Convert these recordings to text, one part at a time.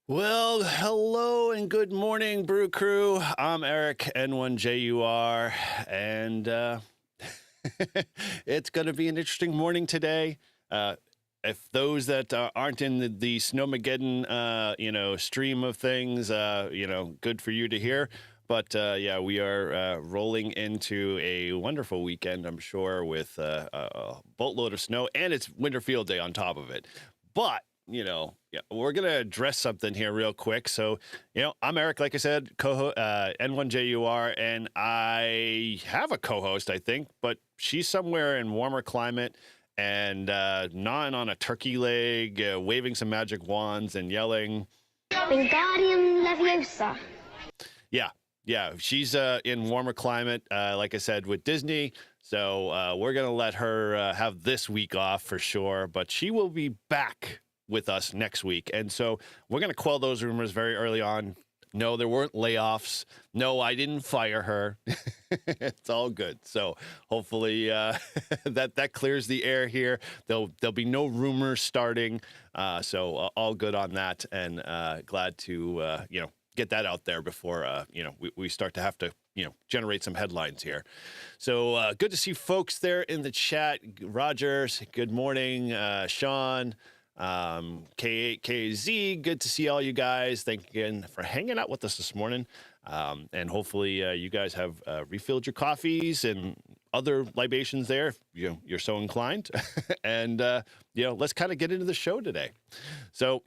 Well, hello and good morning, Brew Crew. I'm Eric, N1JUR, and it's going to be an interesting morning today. If those that aren't in the Snowmageddon, stream of things, good for you to hear. But yeah, we are rolling into a wonderful weekend, I'm sure, with a boatload of snow, and it's Winter Field Day on top of it. But we're going to address something here real quick. So, I'm Eric, like I said, N1JUR, and I have a co-host, I think, but she's somewhere in warmer climate and gnawing on a turkey leg, waving some magic wands and yelling, Wingardium Leviosa. Yeah, she's in warmer climate, like I said, with Disney. So we're going to let her have this week off for sure, but she will be back with us next week. And so we're going to quell those rumors very early on. No, there weren't layoffs. No, I didn't fire her. It's all good. So hopefully that clears the air here. There'll be no rumors starting. So all good on that, and glad to get that out there before we start to have to generate some headlines here. So good to see folks there in the chat. Rogers, good morning. Sean, K8KZ, good to see all you guys. Thank you again for hanging out with us this morning. And hopefully you guys have refilled your coffees and other libations there, if you're so inclined. And let's kind of get into the show today. So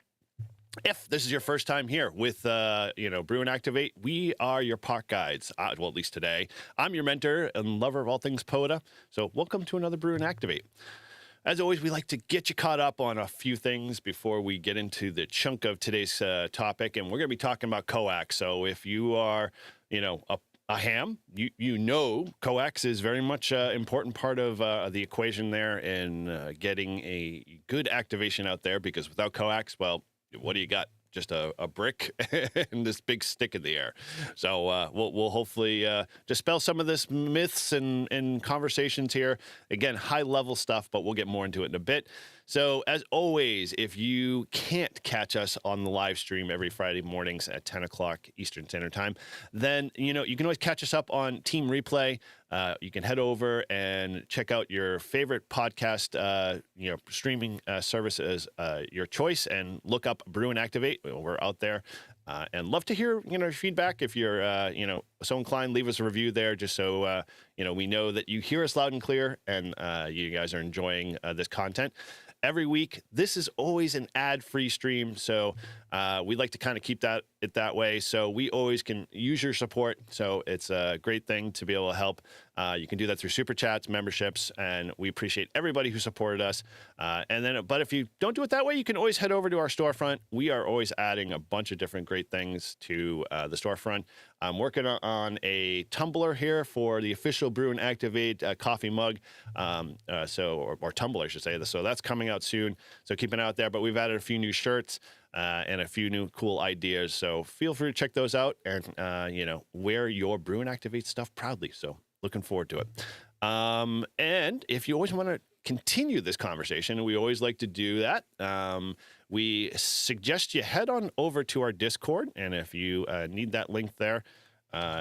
if this is your first time here with, Brew and Activate, we are your park guides. Well, at least today. I'm your mentor and lover of all things POTA. So welcome to another Brew and Activate. As always, we like to get you caught up on a few things before we get into the chunk of today's topic. And we're going to be talking about Coax. So if you are, a ham, Coax is very much an important part of the equation there in getting a good activation out there, because without Coax, well, what do you got? Just a brick and this big stick in the air. So we'll hopefully dispel some of this myths and conversations here. Again, high level stuff, but we'll get more into it in a bit. So as always, if you can't catch us on the live stream every Friday mornings at 10 o'clock Eastern Standard Time, then, you can always catch us up on Team Replay. You can head over and check out your favorite podcast, streaming services, your choice, and look up Brew and Activate. We're out there, and love to hear, your feedback. If you're, so inclined, leave us a review there, just so, we know that you hear us loud and clear, and you guys are enjoying this content. Every week, this is always an ad-free stream, so we like to kind of keep it that way. So we always can use your support. So it's a great thing to be able to help. You can do that through super chats, memberships, and we appreciate everybody who supported us. But if you don't do it that way, you can always head over to our storefront. We are always adding a bunch of different great things to the storefront. I'm working on a tumbler here for the official Brew and Activate coffee mug, or tumbler, I should say. So that's coming out soon. So keep an eye out there. But we've added a few new shirts and a few new cool ideas. So feel free to check those out and wear your Brew and Activate stuff proudly. So looking forward to it. And if you always want to continue this conversation, and we always like to do that. We suggest you head on over to our Discord, and if you need that link there,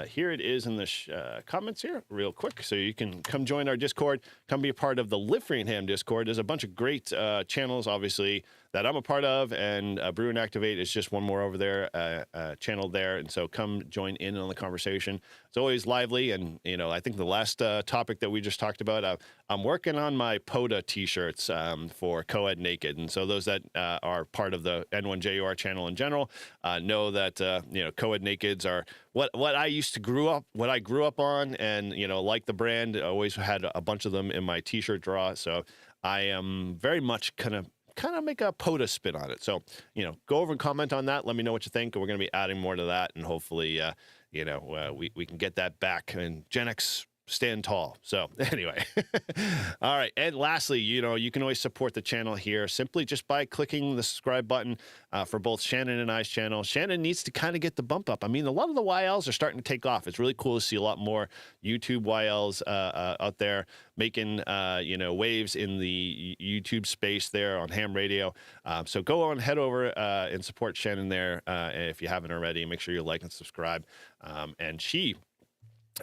here it is in the comments here real quick. So you can come join our Discord, come be a part of the Live Framingham Discord. There's a bunch of great channels, obviously, that I'm a part of, and Brew and Activate is just one more over there, channel there. And so come join in on the conversation. It's always lively. And, you know, I think the last topic that we just talked about, I'm working on my POTA t-shirts for Co-Ed Naked. And so those that are part of the N1JUR channel in general know that, you know, Co-Ed Nakeds are what I grew up on, and, you know, like the brand, I always had a bunch of them in my t-shirt drawer. So I am very much kind of make a POTA spin on it. So, you know, go over and comment on that. Let me know what you think. We're going to be adding more to that, and hopefully, you know, we can get that back, and Gen X stand tall. So anyway, all right. And lastly, you know, you can always support the channel here simply just by clicking the subscribe button for both Shannon and I's channel. Shannon needs to kind of get the bump up. I mean, a lot of the YLs are starting to take off. It's really cool to see a lot more YouTube YLs out there making, you know, waves in the YouTube space there on ham radio. So go on, head over and support Shannon there. If you haven't already, make sure you like and subscribe. And she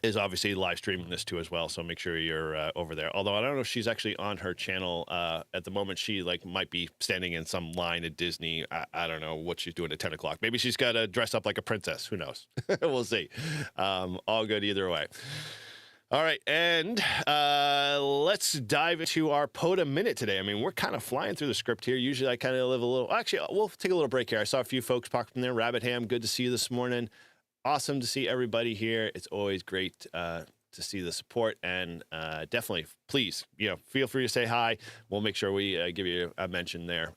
is obviously live streaming this too as well, so make sure you're over there. Although I don't know if she's actually on her channel at the moment. She might be standing in some line at Disney. I don't know what she's doing at 10 o'clock. Maybe she's got to dress up like a princess. Who knows? We'll see. All good either way. All right, and let's dive into our POTA Minute today. I mean, we're kind of flying through the script here. Usually I kind of live a little... Actually, we'll take a little break here. I saw a few folks pop in there. Rabbit Ham, good to see you this morning. Awesome to see everybody here. It's always great to see the support, and definitely, please, you know, feel free to say hi. We'll make sure we give you a mention there.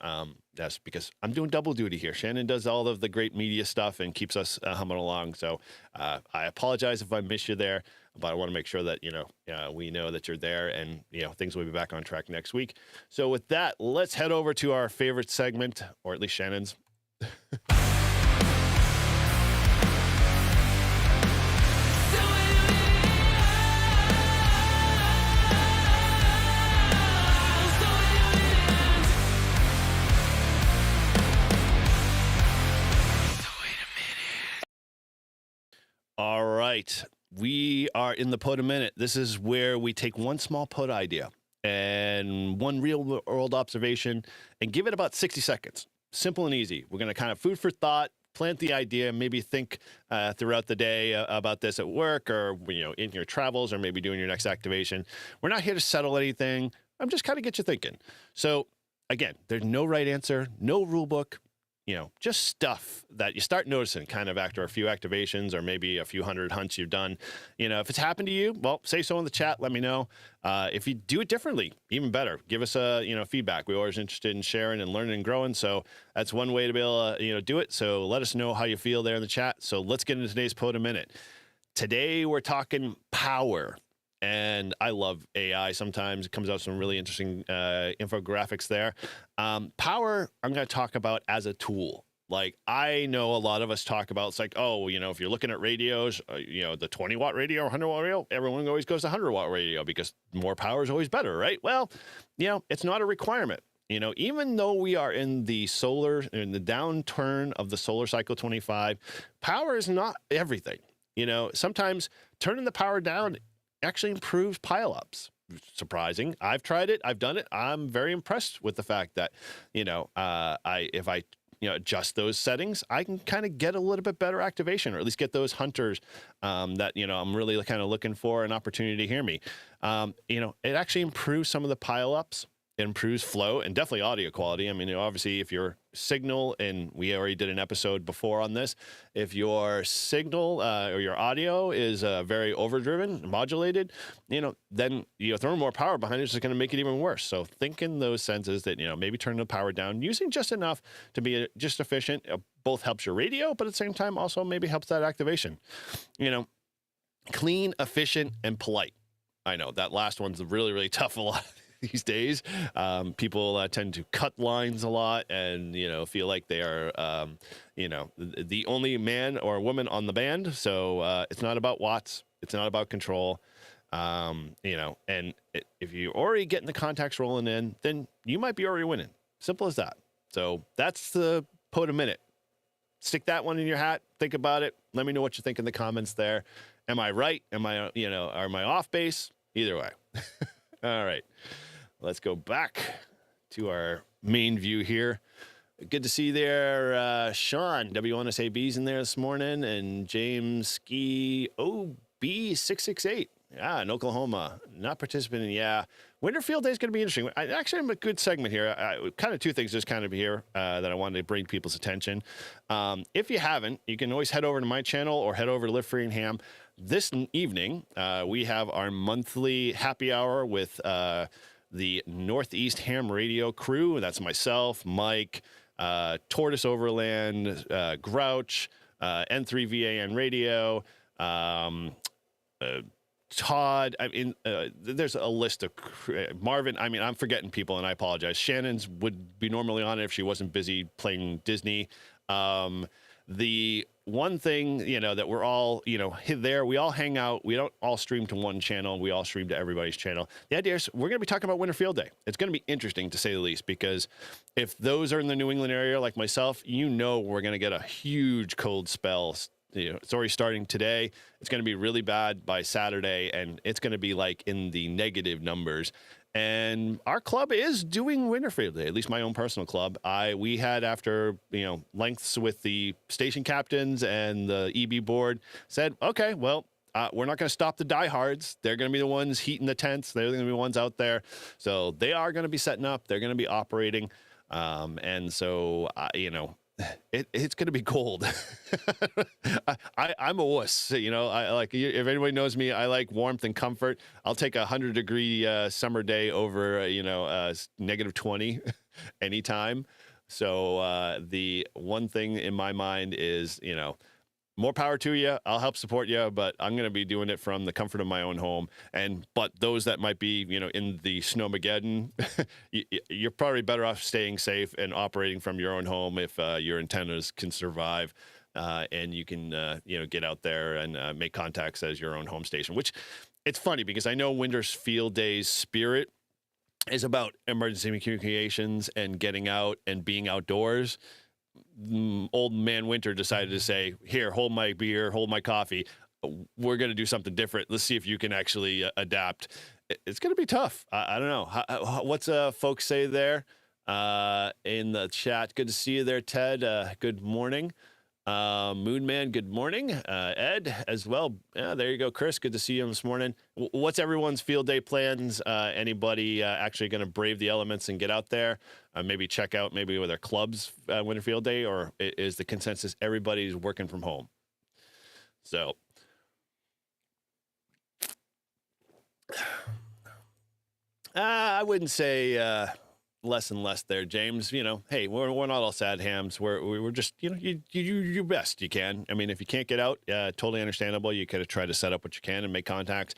That's because I'm doing double duty here. Shannon does all of the great media stuff and keeps us humming along. So I apologize if I miss you there, but I want to make sure that, you know, we know that you're there, and, you know, things will be back on track next week. So with that, let's head over to our favorite segment, or at least Shannon's. All right, we are in the POTA Minute. This is where we take one small POTA idea and one real world observation and give it about 60 seconds. Simple and easy. We're going to kind of food for thought, plant the idea, maybe think throughout the day about this at work, or, you know, in your travels, or maybe doing your next activation. We're not here to settle anything. I'm just kind of get you thinking. So again, there's no right answer, no rule book. You know, just stuff that you start noticing kind of after a few activations, or maybe a few hundred hunts you've done. You know, if it's happened to you, well, say so in the chat. Let me know. If you do it differently, even better. Give us feedback. We're always interested in sharing and learning and growing. So that's one way to be able to, do it. So let us know how you feel there in the chat. So let's get into today's POTA Minute. Today, we're talking power. And I love AI. Sometimes it comes out some really interesting infographics there. Power, I'm going to talk about as a tool. Like, I know a lot of us talk about, it's like, oh, you know, if you're looking at radios, the 20-watt radio or 100-watt radio, everyone always goes to 100-watt radio because more power is always better, right? Well, it's not a requirement. Even though we are in the downturn of the solar cycle 25, power is not everything. Sometimes turning the power down actually improves pileups. Surprising. I've tried it. I've done it. I'm very impressed with the fact that, if I adjust those settings, I can kind of get a little bit better activation, or at least get those hunters that, I'm really kind of looking for an opportunity to hear me. It actually improves some of the pileups. It improves flow and definitely audio quality. I mean, obviously, if your signal, and we already did an episode before on this, if your signal or your audio is very overdriven, modulated, then throwing more power behind it is going to make it even worse. So think in those senses that, maybe turn the power down, using just enough to be just efficient. Both helps your radio, but at the same time also maybe helps that activation. Clean, efficient, and polite. I know that last one's really, really tough a lot. These days, people tend to cut lines a lot and, feel like they are, the only man or woman on the band. So it's not about watts. It's not about control. You know, and if you're already getting the contacts rolling in, then you might be already winning. Simple as that. So that's the POTA Minute. Stick that one in your hat. Think about it. Let me know what you think in the comments there. Am I right? Am I, you know, am I off base? Either way. All right. Let's go back to our main view here. Good to see you there, Sean, W1SAB's in there this morning, and James Ski OB668. Yeah, in Oklahoma, not participating. Yeah, Winter Field Day is going to be interesting. I actually have a good segment here. Kind of two things just kind of here that I wanted to bring people's attention. If you haven't, you can always head over to my channel or head over to Live Free and Ham. This evening, we have our monthly happy hour with the Northeast Ham Radio crew. That's myself, Mike, Tortoise Overland, Grouch, N3VAN Radio, Todd. I mean, there's a list of Marvin. I mean, I'm forgetting people, and I apologize. Shannon's would be normally on it if she wasn't busy playing Disney. The one thing, you know, that we're all, you know, there, we all hang out. We don't all stream to one channel. We all stream to everybody's channel. The idea is we're going to be talking about Winter Field Day. It's going to be interesting, to say the least, because if those are in the New England area like myself, you know, we're going to get a huge cold spell. You know, it's already starting today. It's going to be really bad by Saturday, and it's going to be like in the negative numbers. And our club is doing Winter Field Day, at least my own personal club. We had, after, you know, lengths with the station captains and the EB board, said, okay, well, we're not going to stop the diehards. They're going to be the ones heating the tents. They're going to be the ones out there. So they are going to be setting up. They're going to be operating. And so, you know, it's going to be cold. I'm a wuss, you know. I like, if anybody knows me, I like warmth and comfort. I'll take a 100-degree summer day over, you know, negative 20 anytime. So the one thing in my mind is, you know, more power to you. I'll help support you, but I'm going to be doing it from the comfort of my own home. But those that might be, you know, in the snowmageddon, you're probably better off staying safe and operating from your own home if your antennas can survive, and you can, you know, get out there and make contacts as your own home station. Which, it's funny because I know Winter Field Day's spirit is about emergency communications and getting out and being outdoors. Old man Winter decided to say, here, hold my beer, hold my coffee. We're going to do something different. Let's see if you can actually adapt. It's going to be tough. I don't know. What's folks say there in the chat? Good to see you there, Ted. Good morning. Moonman, good morning. Ed as well. Yeah, there you go, Chris. Good to see you this morning. What's everyone's field day plans? Anybody actually going to brave the elements and get out there? Maybe check out maybe with their clubs Winter Field Day, or is the consensus everybody's working from home? So I wouldn't say less and less there, James. You know, hey, we're not all sad hams. We're just, you know, you do your best you can. I mean, if you can't get out, totally understandable. You could try to set up what you can and make contacts.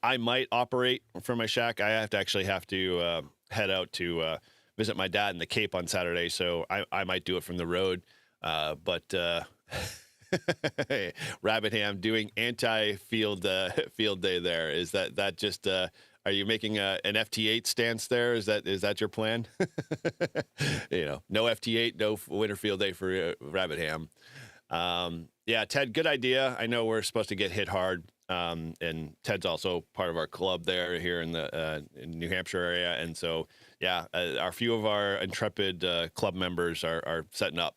I might operate from my shack. I have to head out to visit my dad in the Cape on Saturday, so I might do it from the road. But Rabbit Ham doing anti-field field day there. Is that just are you making an FT8 stance there? Is that your plan? You know, no FT8, no Winter Field Day for Rabbit Ham. Yeah, Ted, good idea. I know we're supposed to get hit hard, and Ted's also part of our club there here in the in New Hampshire area, and so yeah, a few of our intrepid club members are setting up.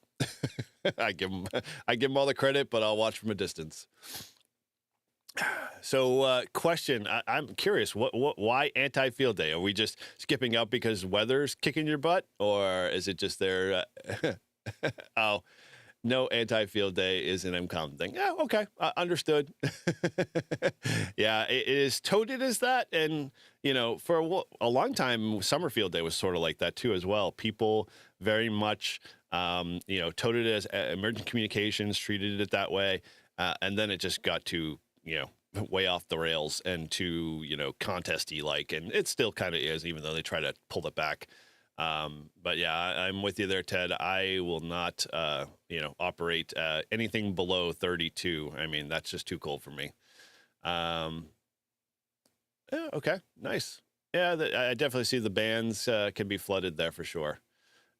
I give them all the credit, but I'll watch from a distance. So, question: I'm curious, why anti-field day? Are we just skipping out because weather's kicking your butt, or is it just there? Oh, no, anti-field day is an uncommon thing. Yeah, okay, understood. Yeah, it is touted as that, and you know, for a long time, summer field day was sort of like that too, as well. People very much, you know, touted it as emergent communications, treated it that way, and then it just got to, you know, way off the rails and to, you know, contesty like, and it still kind of is, even though they try to pull it back. But yeah, I'm with you there, Ted. I will not, you know, operate anything below 32. I mean, that's just too cold for me. Yeah, okay, nice. Yeah, I definitely see the bands can be flooded there for sure.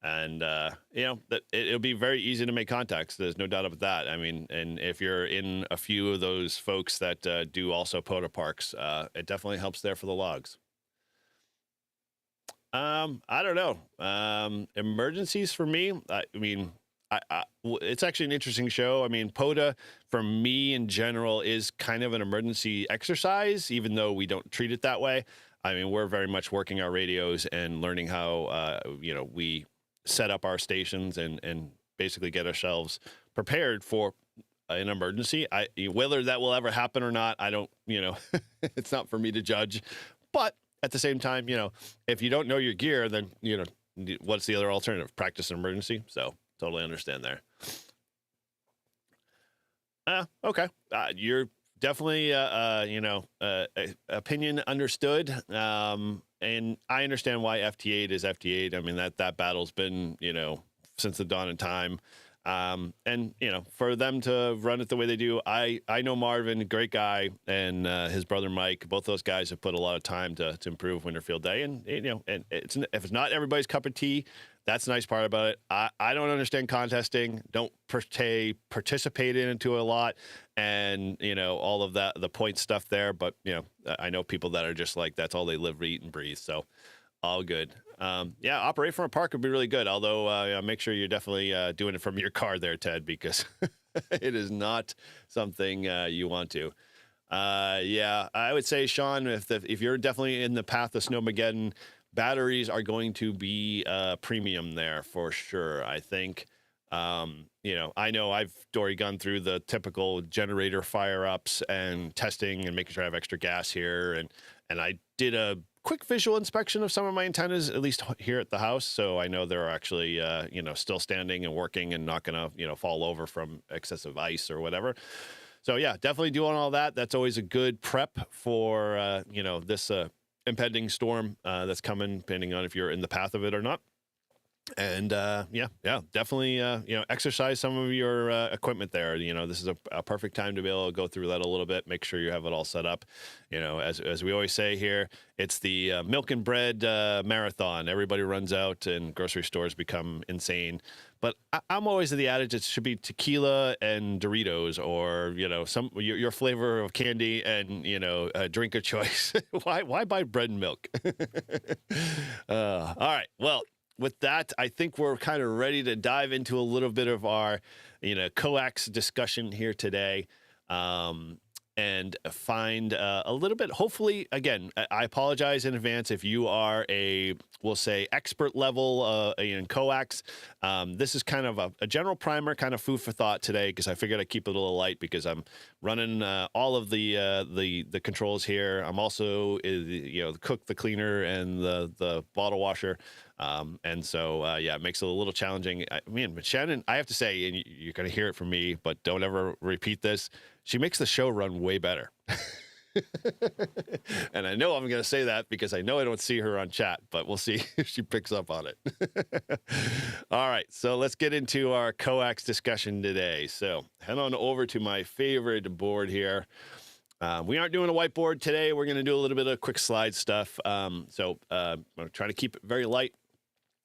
And that it'll be very easy to make contacts. There's no doubt about that. I mean, and if you're in a few of those folks that do also POTA parks, it definitely helps there for the logs. I don't know. Emergencies for me. I mean, it's actually an interesting show. I mean, POTA for me in general is kind of an emergency exercise, even though we don't treat it that way. I mean, we're very much working our radios and learning how we set up our stations and basically get ourselves prepared for an emergency. Whether that will ever happen or not, I don't. It's not for me to judge, but at the same time, if you don't know your gear, then, what's the other alternative? Practice an emergency. So totally understand there. Okay. You're definitely, opinion understood. And I understand why FT8 is FT8. I mean, that battle's been, since the dawn of time. And for them to run it the way they do, I know Marvin, great guy, and his brother Mike. Both those guys have put a lot of time to improve Winterfield Day, and and if it's not everybody's cup of tea, that's the nice part about it. I don't understand contesting, don't participate into a lot, and all of that, the point stuff there. But I know people that are just like that's all they live, eat, and breathe. So all good. Operate from a park would be really good. Although make sure you're definitely doing it from your car there, Ted, because it is not something you want to. I would say, Sean, if you're definitely in the path of Snowmageddon, batteries are going to be premium there for sure. I think. I know I've already gone through the typical generator fire ups and testing and making sure I have extra gas here, and I did a quick visual inspection of some of my antennas, at least here at the house. So I know they're actually, still standing and working and not going to, fall over from excessive ice or whatever. So yeah, definitely doing all that. That's always a good prep for, this impending storm that's coming, depending on if you're in the path of it or not. And definitely, exercise some of your equipment there. This is a perfect time to be able to go through that a little bit, make sure you have it all set up. As we always say here, it's the milk and bread marathon. Everybody runs out and grocery stores become insane. But I'm always of the adage it should be tequila and Doritos, or some your flavor of candy and a drink of choice. Why buy bread and milk? All right, well. With that, I think we're kind of ready to dive into a little bit of our, Coax discussion here today, and find a little bit. Hopefully, again, I apologize in advance if you are we'll say, expert level in Coax. This is kind of a general primer, kind of food for thought today, because I figured I'd keep it a little light because I'm running all of the controls here. I'm also the cook, the cleaner, and the bottle washer. And so, it makes it a little challenging. But Shannon, I have to say, and you're going to hear it from me, but don't ever repeat this. She makes the show run way better. And I know I'm going to say that because I know I don't see her on chat, but we'll see if she picks up on it. All right. So let's get into our Coax discussion today. So head on over to my favorite board here. We aren't doing a whiteboard today. We're going to do a little bit of quick slide stuff. I'm going to try to keep it very light,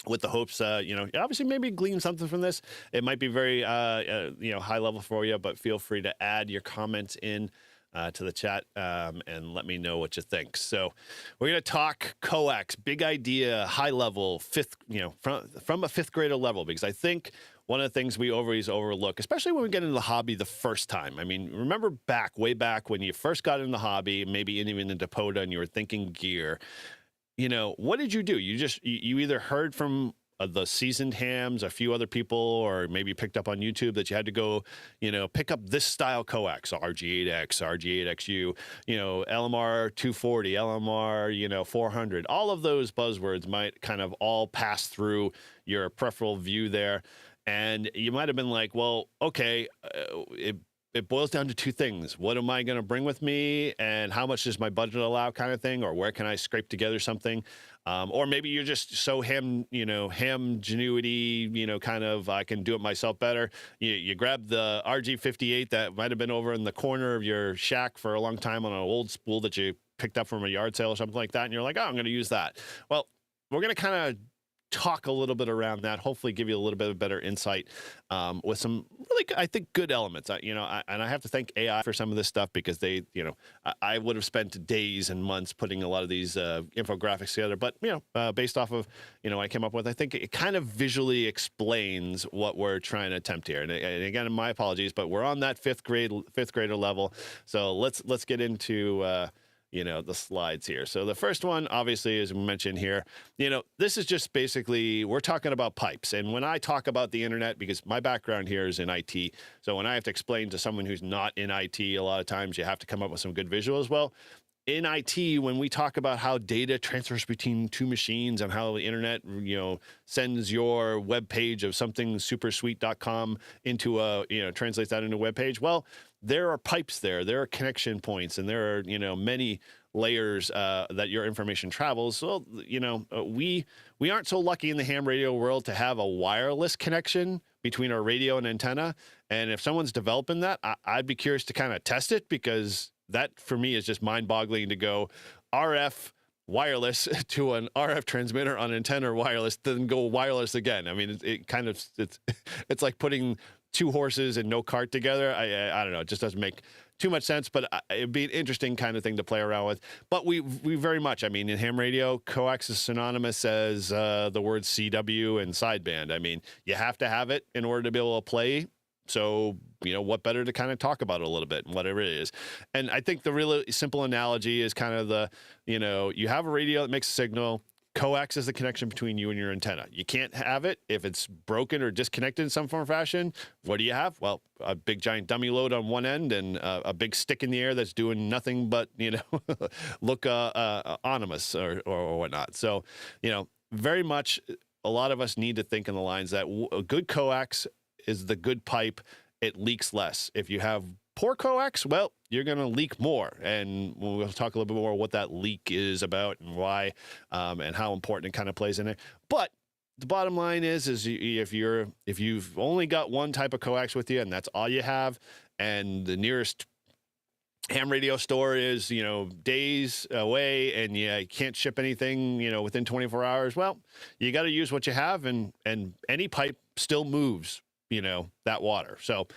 with the hopes, obviously maybe glean something from this. It might be very, high level for you, but feel free to add your comments in to the chat and let me know what you think. So we're going to talk Coax, big idea, high level, from a fifth grader level, because I think one of the things we always overlook, especially when we get into the hobby the first time. I mean, remember way back when you first got into the hobby, maybe even into POTA, and you were thinking gear. What did you do? You either heard from the seasoned hams, a few other people, or maybe picked up on YouTube that you had to go, pick up this style coax, RG8X, RG8XU, LMR 240, LMR, 400. All of those buzzwords might kind of all pass through your peripheral view there. And you might have been like, well, okay, it boils down to two things. What am I going to bring with me, and how much does my budget allow, kind of thing, or where can I scrape together something? Or maybe you're just so ham ingenuity, kind of, I can do it myself better. You grab the RG58 that might have been over in the corner of your shack for a long time on an old spool that you picked up from a yard sale or something like that, and you're like, oh, I'm going to use that. Well, we're going to kind of talk a little bit around that, hopefully give you a little bit of better insight with some really, I think, good elements. And I have to thank AI for some of this stuff, because they, I would have spent days and months putting a lot of these infographics together. But, based off of, I came up with, I think it kind of visually explains what we're trying to attempt here. And again, my apologies, but we're on that fifth grader level. So let's get into the slides here. So the first one, obviously, as we mentioned here, this is just basically, we're talking about pipes. And when I talk about the internet, because my background here is in IT, so when I have to explain to someone who's not in IT, a lot of times you have to come up with some good visuals. Well, in IT, when we talk about how data transfers between two machines and how the internet, sends your web page of something supersweet.com into translates that into a web page, well, there are pipes there are connection points, and there are, many layers that your information travels. So, we aren't so lucky in the ham radio world to have a wireless connection between our radio and antenna. And if someone's developing that, I'd be curious to kind of test it, because that for me is just mind-boggling to go RF wireless to an RF transmitter on antenna wireless, then go wireless again. I mean, it's like putting two horses and no cart together. I don't know. It just doesn't make too much sense, but it'd be an interesting kind of thing to play around with. But we very much, in ham radio, coax is synonymous as the words CW and sideband. I mean, you have to have it in order to be able to play. So, what better to kind of talk about it a little bit, whatever it is. And I think the really simple analogy is kind of you have a radio that makes a signal. Coax is the connection between you and your antenna. You can't have it if it's broken or disconnected in some form or fashion. What do you have? Well, a big giant dummy load on one end and a big stick in the air that's doing nothing but, look anonymous or whatnot. So, very much a lot of us need to think in the lines that a good coax is the good pipe. It leaks less. If you have poor coax, well, you're going to leak more. And we'll talk a little bit more what that leak is about and why, and how important it kind of plays in it. But the bottom line is if you've only got one type of coax with you and that's all you have, and the nearest ham radio store is, days away, and you can't ship anything, within 24 hours, well, you got to use what you have, and any pipe still moves, that water. So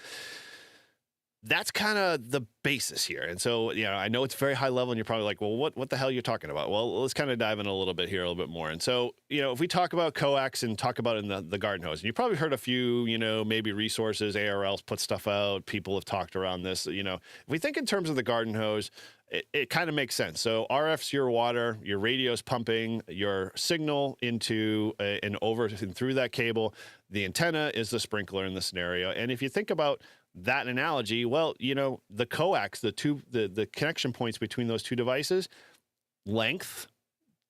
that's kind of the basis here. And so, I know it's very high level, and you're probably like, well, what the hell are you talking about? Well, let's kind of dive in a little bit here, a little bit more. And so, if we talk about coax and talk about it in the garden hose, and you probably heard a few, maybe resources, ARLs put stuff out, people have talked around this, if we think in terms of the garden hose, it kind of makes sense. So RF's your water, your radio's pumping your signal into and over and through that cable. The antenna is the sprinkler in the scenario. And if you think about that analogy, well, the coax, the connection points between those two devices, length,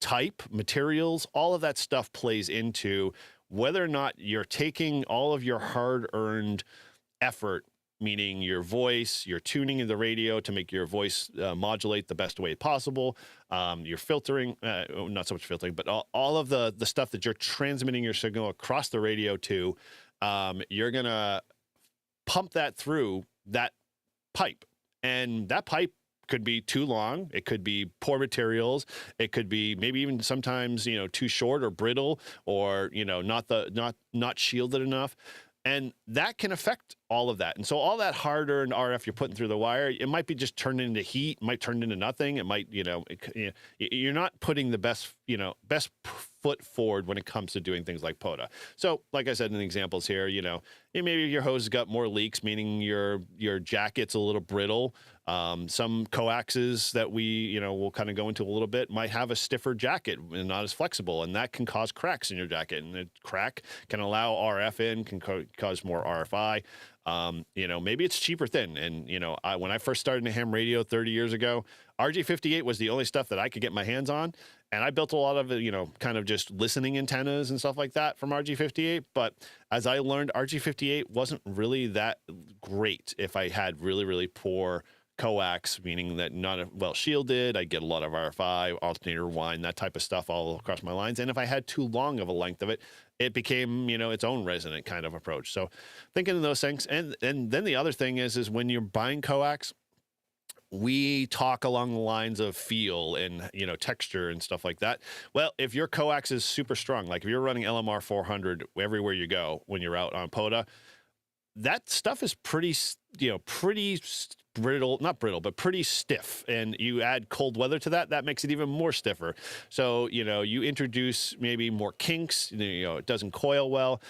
type, materials, all of that stuff plays into whether or not you're taking all of your hard-earned effort, meaning your voice, your tuning in the radio to make your voice modulate the best way possible, your filtering, not so much filtering, but all of the stuff that you're transmitting your signal across the radio to, you're going to pump that through that pipe. And that pipe could be too long. It could be poor materials. It could be maybe even sometimes, too short or brittle, or, not shielded enough. And that can affect all of that. And so all that hard-earned RF you're putting through the wire, it might be just turned into heat, might turn into nothing. It might, you're not putting the best foot forward when it comes to doing things like POTA. So like I said in the examples here, maybe your hose has got more leaks, meaning your jacket's a little brittle. Some coaxes that we, we'll kind of go into a little bit might have a stiffer jacket and not as flexible, and that can cause cracks in your jacket. And the crack can allow RF in, can cause more RFI. Maybe it's cheaper thin. And, when I first started in ham radio 30 years ago, RG58 was the only stuff that I could get my hands on. And I built a lot of, kind of just listening antennas and stuff like that from RG58. But as I learned, RG58 wasn't really that great if I had really, really poor coax, meaning that not well shielded. I get a lot of RFI, alternator whine, that type of stuff all across my lines. And if I had too long of a length of it, it became, its own resonant kind of approach. So thinking of those things. And then the other thing is when you're buying coax, we talk along the lines of feel and, you know, texture and stuff like that. Well, if your coax is super strong, like if you're running LMR 400 everywhere you go when you're out on POTA, that stuff is pretty, you know, brittle, not brittle, but pretty stiff. And you add cold weather to that, that makes it even more stiffer. So, you know, you introduce maybe more kinks, you know, it doesn't coil well.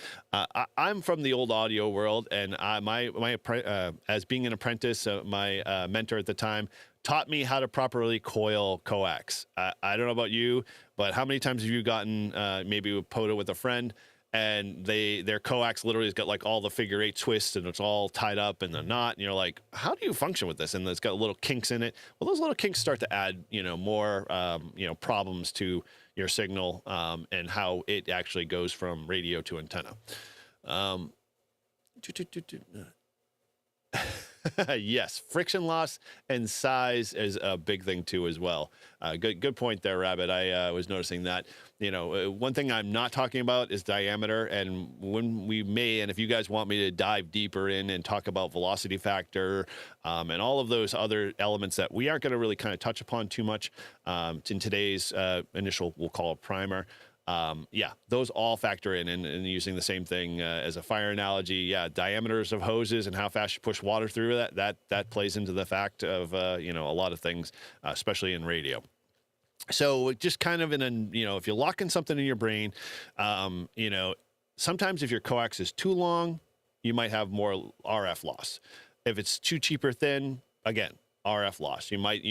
I'm from the old audio world, and as being an apprentice, my mentor at the time taught me how to properly coil coax. I don't know about you, but how many times have you gotten maybe with POTA with a friend, and their coax literally has got like all the figure 8 twists and it's all tied up in the knot, and you're like, how do you function with this? And it's got little kinks in it. Well, those little kinks start to add, you know, more you know, problems to your signal and how it actually goes from radio to antenna. Yes, friction loss and size is a big thing too as well. Good point there, Rabbit. I was noticing that. You know, one thing I'm not talking about is diameter, and when we may, and if you guys want me to dive deeper in and talk about velocity factor and all of those other elements that we aren't going to really kind of touch upon too much in today's initial, we'll call it primer. Yeah, those all factor in, and using the same thing as a fire analogy. Yeah, diameters of hoses and how fast you push water through that plays into the fact of you know, a lot of things, especially in radio. So just kind of you know, if you're locking something in your brain, you know, sometimes if your coax is too long, you might have more RF loss. If it's too cheap or thin, again, RF loss. You might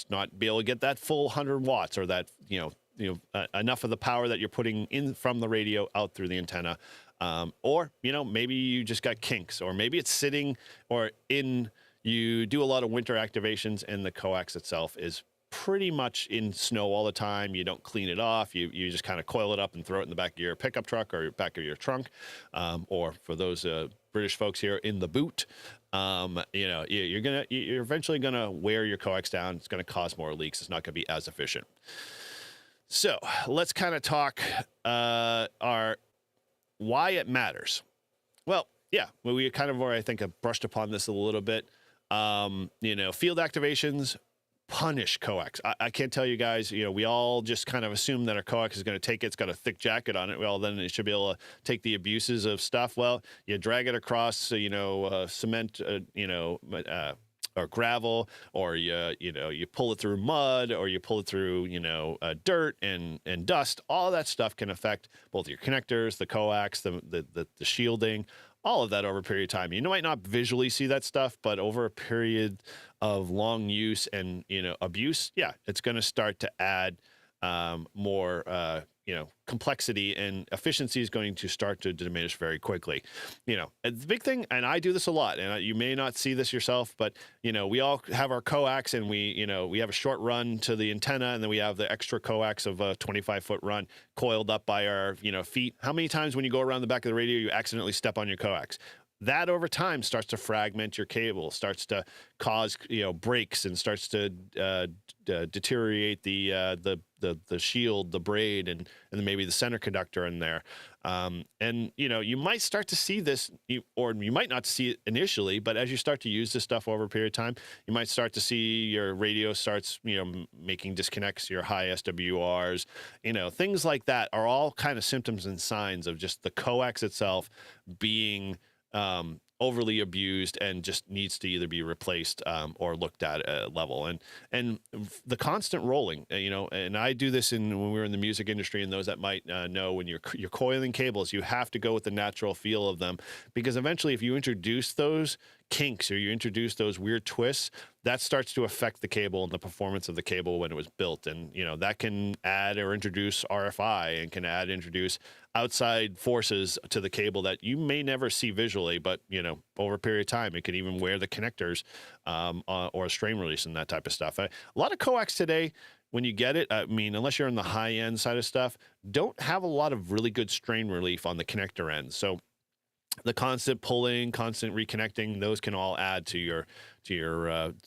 not be able to get that full 100 watts or that, you know, enough of the power that you're putting in from the radio out through the antenna. Or, you know, maybe you just got kinks, or maybe it's sitting you do a lot of winter activations and the coax itself is pretty much in snow all the time. You don't clean it off. You just kind of coil it up and throw it in the back of your pickup truck or back of your trunk. Or for those British folks here, in the boot. You know, you're eventually gonna wear your coax down. It's gonna cause more leaks. It's not gonna be as efficient. So let's kind of talk why it matters. Well, yeah, we kind of already, I think, have brushed upon this a little bit. You know, field activations punish coax. I can't tell you guys, you know, we all just kind of assume that our coax is going to take it. It's got a thick jacket on it. Well, then it should be able to take the abuses of stuff. Well, you drag it across, you know, cement, you know, or gravel, or you pull it through mud, or you pull it through, you know, dirt and dust. All that stuff can affect both your connectors, the coax, the shielding, all of that over a period of time. You might not visually see that stuff, but over a period of long use and, you know, abuse, yeah, it's going to start to add more, you know, complexity, and efficiency is going to start to diminish very quickly. You know, and the big thing, and I do this a lot, and you may not see this yourself, but, you know, we all have our coax, and we have a short run to the antenna, and then we have the extra coax of a 25-foot run coiled up by our, you know, feet. How many times when you go around the back of the radio, you accidentally step on your coax? That over time starts to fragment your cable, starts to cause, you know, breaks, and starts to deteriorate the shield, the braid, and then maybe the center conductor in there. And, you know, you might start to see this, or you might not see it initially, but as you start to use this stuff over a period of time, you might start to see your radio starts, you know, making disconnects, your high SWRs, you know, things like that are all kind of symptoms and signs of just the coax itself being overly abused and just needs to either be replaced or looked at level. And the constant rolling, you know, and I do this when we were in the music industry, and those that might know, when you're coiling cables, you have to go with the natural feel of them, because eventually if you introduce those kinks or you introduce those weird twists, that starts to affect the cable and the performance of the cable when it was built. And, you know, that can add or introduce RFI, and can introduce outside forces to the cable that you may never see visually, but, you know, over a period of time, it can even wear the connectors or a strain release and that type of stuff. A lot of coax today, when you get it, I mean, unless you're on the high end side of stuff, don't have a lot of really good strain relief on the connector end. So the constant pulling, constant reconnecting, those can all add to your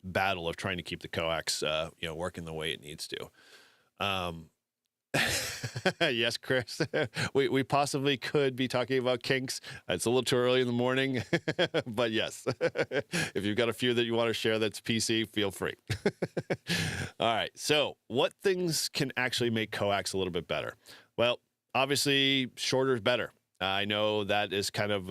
battle of trying to keep the coax, you know, working the way it needs to. Yes, Chris. We possibly could be talking about kinks. It's a little too early in the morning, but yes, if you've got a few that you want to share that's PC, feel free. All right. So, what things can actually make coax a little bit better? Well, obviously, shorter is better. I know that is kind of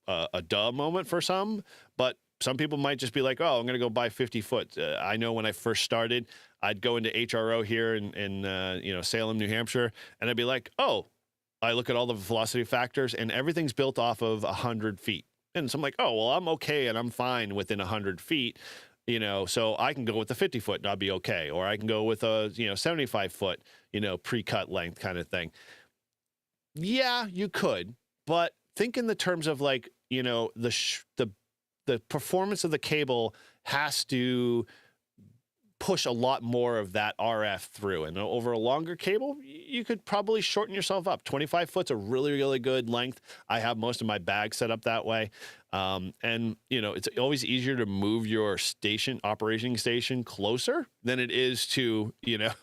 a duh moment for some, but some people might just be like, oh, I'm going to go buy 50 foot. I know when I first started, I'd go into HRO here in Salem, New Hampshire, and I'd be like, oh, I look at all the velocity factors and everything's built off of 100 feet. And so I'm like, oh, well, I'm okay and I'm fine within 100 feet, so I can go with the 50 foot and I'll be okay. Or I can go with a, 75 foot, pre-cut length kind of thing. Yeah, you could, but think in the terms of like, the performance of the cable has to push a lot more of that RF through. And over a longer cable, you could probably shorten yourself up. 25 foot's a really, really good length. I have most of my bags set up that way. And it's always easier to move your operating station closer than it is to,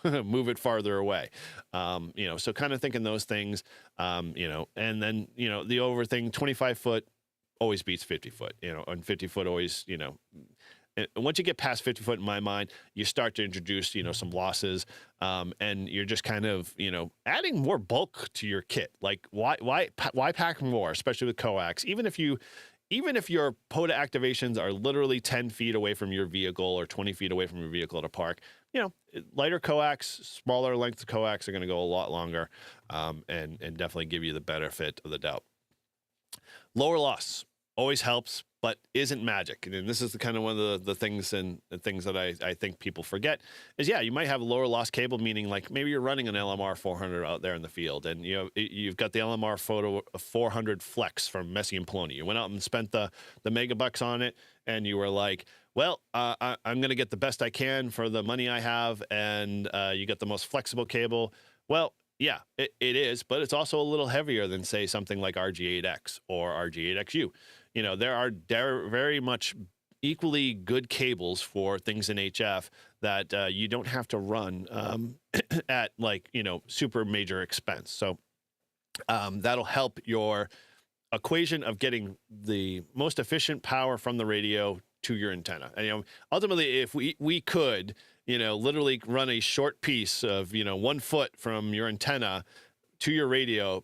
move it farther away. So kind of thinking those things, and then, the over thing, 25 foot, always beats 50 foot, and 50 foot always, and once you get past 50 foot in my mind, you start to introduce, some losses, and you're just kind of, adding more bulk to your kit. Like why pack more, especially with coax, even if your POTA activations are literally 10 feet away from your vehicle or 20 feet away from your vehicle at a park, lighter coax, smaller lengths of coax are going to go a lot longer, and definitely give you the benefit of the doubt. Lower loss always helps, but isn't magic. And this is the kind of one of the things that I think people forget is, yeah, you might have a lower loss cable, meaning like maybe you're running an LMR 400 out there in the field and you've got the LMR 400 Flex from Messi and Poloni. You went out and spent the mega bucks on it and you were like, well, I'm going to get the best I can for the money I have, and you get the most flexible cable. Well, yeah, it is, but it's also a little heavier than, say, something like RG8X or RG8XU. There are very much equally good cables for things in HF that you don't have to run at super major expense. So that'll help your equation of getting the most efficient power from the radio to your antenna. And, ultimately, if we could, literally run a short piece of, 1 foot from your antenna to your radio,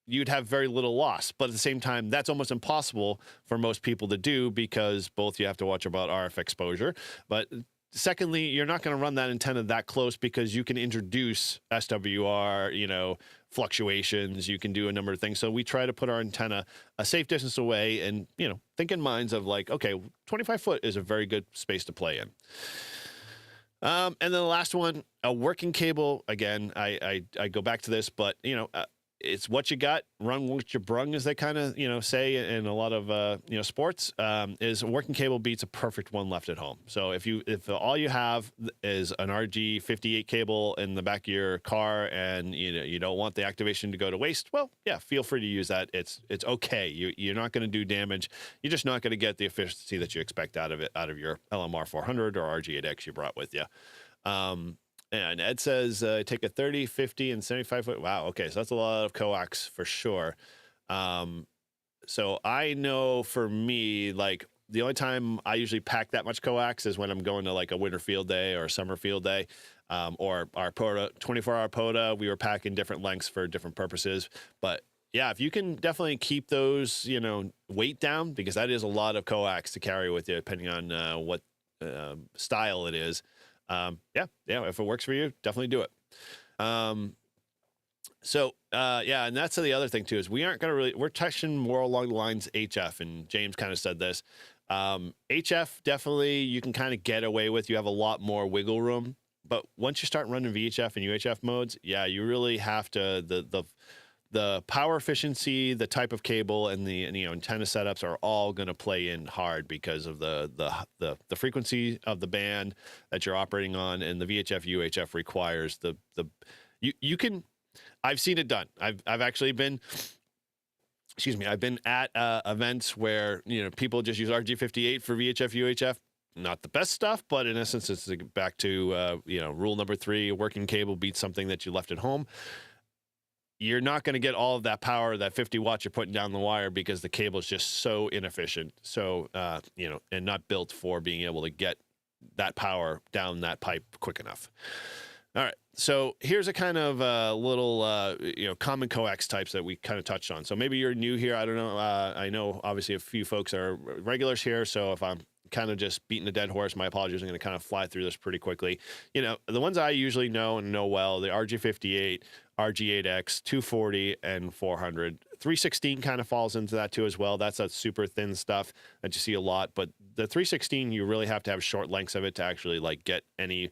you'd have very little loss. But at the same time, that's almost impossible for most people to do because both you have to watch about RF exposure. But secondly, you're not going to run that antenna that close because you can introduce SWR, fluctuations. You can do a number of things. So we try to put our antenna a safe distance away and, think in minds of like, okay, 25 foot is a very good space to play in. And then the last one, a working cable. Again, I go back to this, but, it's what you got, run what you brung, as they kind of, say in a lot of, sports, is a working cable beats a perfect one left at home. So if all you have is an RG58 cable in the back of your car and, you don't want the activation to go to waste, well, yeah, feel free to use that. It's okay. You're not going to do damage. You're just not going to get the efficiency that you expect out of your LMR 400 or RG8X you brought with you. And Ed says, take a 30, 50, and 75 foot. Wow. Okay. So that's a lot of coax for sure. So I know for me, like the only time I usually pack that much coax is when I'm going to like a winter field day or a summer field day, or our POTA, 24-hour POTA. We were packing different lengths for different purposes. But yeah, if you can definitely keep those, weight down, because that is a lot of coax to carry with you, depending on what style it is. Yeah, if it works for you, definitely do it. And that's the other thing too, is we aren't going to we're touching more along the lines HF, and James kind of said this. HF, definitely you can kind of get away with, you have a lot more wiggle room, but once you start running VHF and UHF modes, yeah, you really have to, the power efficiency, the type of cable, and the antenna setups are all going to play in hard because of the frequency of the band that you're operating on, and the VHF UHF requires you can. I've seen it done. I've actually been. I've been at events where people just use RG58 for VHF UHF. not the best stuff, but in essence, it's back to, rule number 3, a working cable beats something that you left at home. You're not going to get all of that power, that 50 watts you're putting down the wire, because the cable is just so inefficient. So, and not built for being able to get that power down that pipe quick enough. All right. So here's a kind of little, common coax types that we kind of touched on. So maybe you're new here. I don't know. I know obviously a few folks are regulars here. So if I'm kind of just beating a dead horse, my apologies. I'm going to kind of fly through this pretty quickly. The ones I usually know and know well, the RG58, RG8X, 240, and 400. 316 kind of falls into that too as well. That's that super thin stuff that you see a lot. But the 316, you really have to have short lengths of it to actually like get any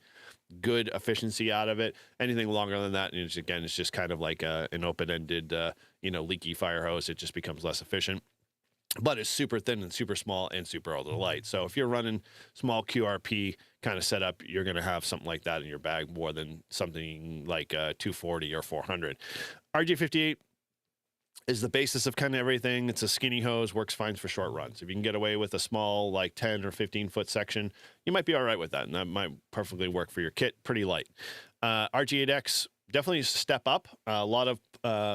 good efficiency out of it. Anything longer than that, and it's just kind of like an open-ended, leaky fire hose. It just becomes less efficient. But it's super thin and super small and super ultra light. So if you're running small QRP kind of setup, you're going to have something like that in your bag more than something like 240 or 400. RG58 is the basis of kind of everything. It's a skinny hose, works fine for short runs. If you can get away with a small, like 10 or 15 foot section, you might be all right with that. And that might perfectly work for your kit. Pretty light. RG8X, definitely step up. A lot of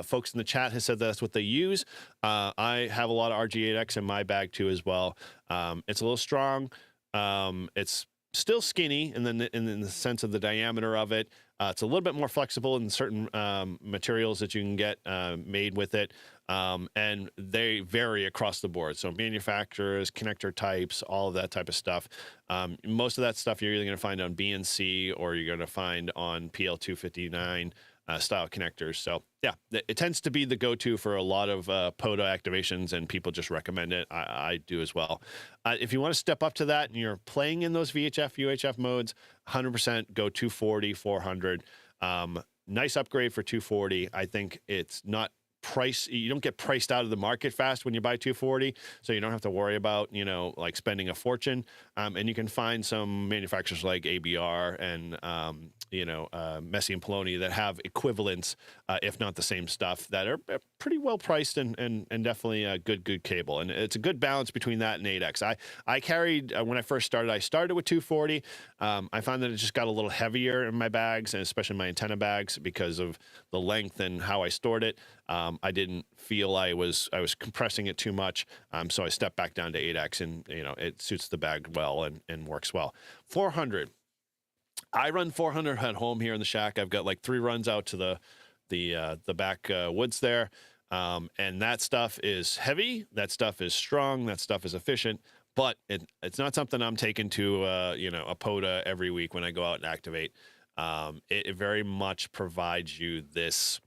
folks in the chat has said that's what they use. I have a lot of RG8X in my bag too as well. It's a little strong. It's still skinny in the sense of the diameter of it. It's a little bit more flexible in certain materials that you can get made with it. And they vary across the board. So manufacturers, connector types, all of that type of stuff. Most of that stuff you're either going to find on BNC or you're going to find on PL259 style connectors. So yeah, it tends to be the go-to for a lot of POTA activations, and people just recommend it. I do as well. If you want to step up to that and you're playing in those VHF, UHF modes, 100% go 240, 400. Nice upgrade for 240. I think it's not you don't get priced out of the market fast when you buy 240, so you don't have to worry about like spending a fortune. And you can find some manufacturers like ABR and Messi and Poloni that have equivalents, if not the same stuff, that are pretty well priced and definitely a good cable. And it's a good balance between that and 8X. I carried when I first started. I started with 240. I found that it just got a little heavier in my bags, and especially my antenna bags, because of the length and how I stored it. I didn't feel I was compressing it too much, so I stepped back down to 8X, and it suits the bag well and works well. 400. I run 400 at home here in the shack. I've got like 3 runs out to the back woods there, and that stuff is heavy. That stuff is strong. That stuff is efficient. But it's not something I'm taking to a POTA every week when I go out and activate. It very much provides you this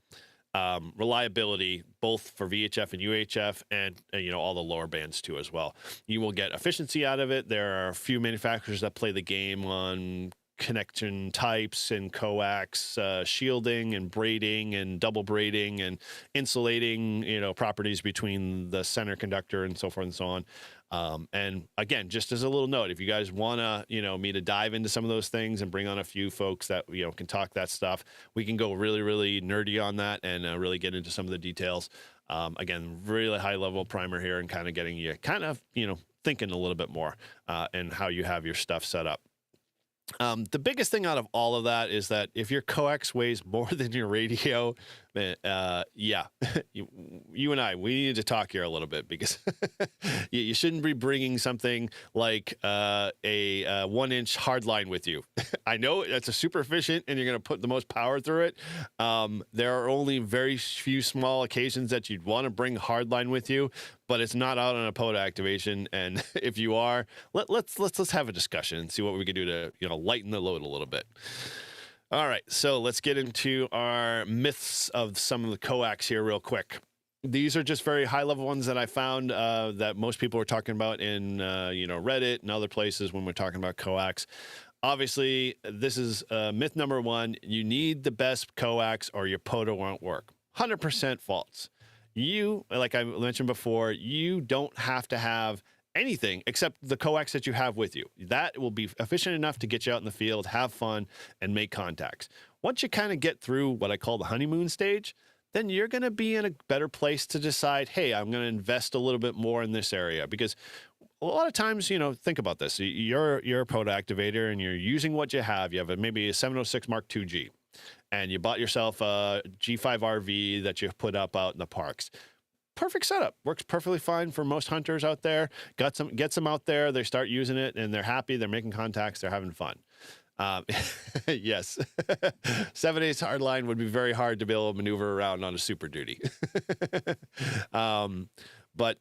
reliability, both for VHF and UHF, and all the lower bands too as well. You will get efficiency out of it. There are a few manufacturers that play the game on connection types and coax, shielding and braiding and double braiding and insulating, properties between the center conductor and so forth and so on. And again, just as a little note, if you guys want to, me to dive into some of those things and bring on a few folks that, can talk that stuff, we can go really, really nerdy on that and really get into some of the details. Again, really high level primer here and kind of getting you thinking a little bit more, and how you have your stuff set up. The biggest thing out of all of that is that if your coax weighs more than your radio, yeah, you and we need to talk here a little bit, because you shouldn't be bringing something like a 1-inch hardline with you. I know that's a super efficient and you're going to put the most power through it. There are only very few small occasions that you'd want to bring hardline with you, but it's not out on a POTA activation. And if you are, let's have a discussion and see what we can do to lighten the load a little bit. All right, so let's get into our myths of some of the coax here real quick. These are just very high-level ones that I found that most people are talking about in Reddit and other places when we're talking about coax. Obviously, this is myth number 1. You need the best coax or your POTA won't work. 100% false. You, like I mentioned before, you don't have to have anything except the coax that you have with you. That will be efficient enough to get you out in the field, have fun, and make contacts. Once you kind of get through what I call the honeymoon stage, then you're going to be in a better place to decide, hey, I'm going to invest a little bit more in this area. Because a lot of times, think about this. You're a POTA activator and you're using what you have. You have maybe a 706 Mark II-G, and you bought yourself a G5 RV that you put up out in the parks. Perfect setup. Works perfectly fine for most hunters out there. Gets them out there. They start using it and they're happy. They're making contacts. They're having fun. Yes, 7/8 hardline would be very hard to be able to maneuver around on a Super Duty. But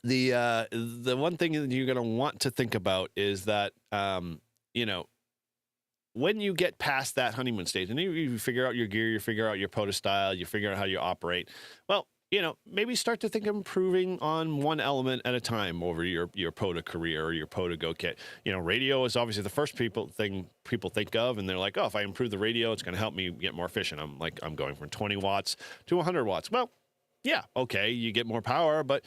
the one thing that you're going to want to think about is that, when you get past that honeymoon stage and you figure out your gear, you figure out your POTA style, you figure out how you operate, well, maybe start to think of improving on one element at a time over your POTA career or your POTA Go kit. Radio is obviously the first thing people think of, and they're like, oh, if I improve the radio, it's going to help me get more efficient. I'm going from 20 watts to 100 watts. Well, yeah, okay, you get more power, but,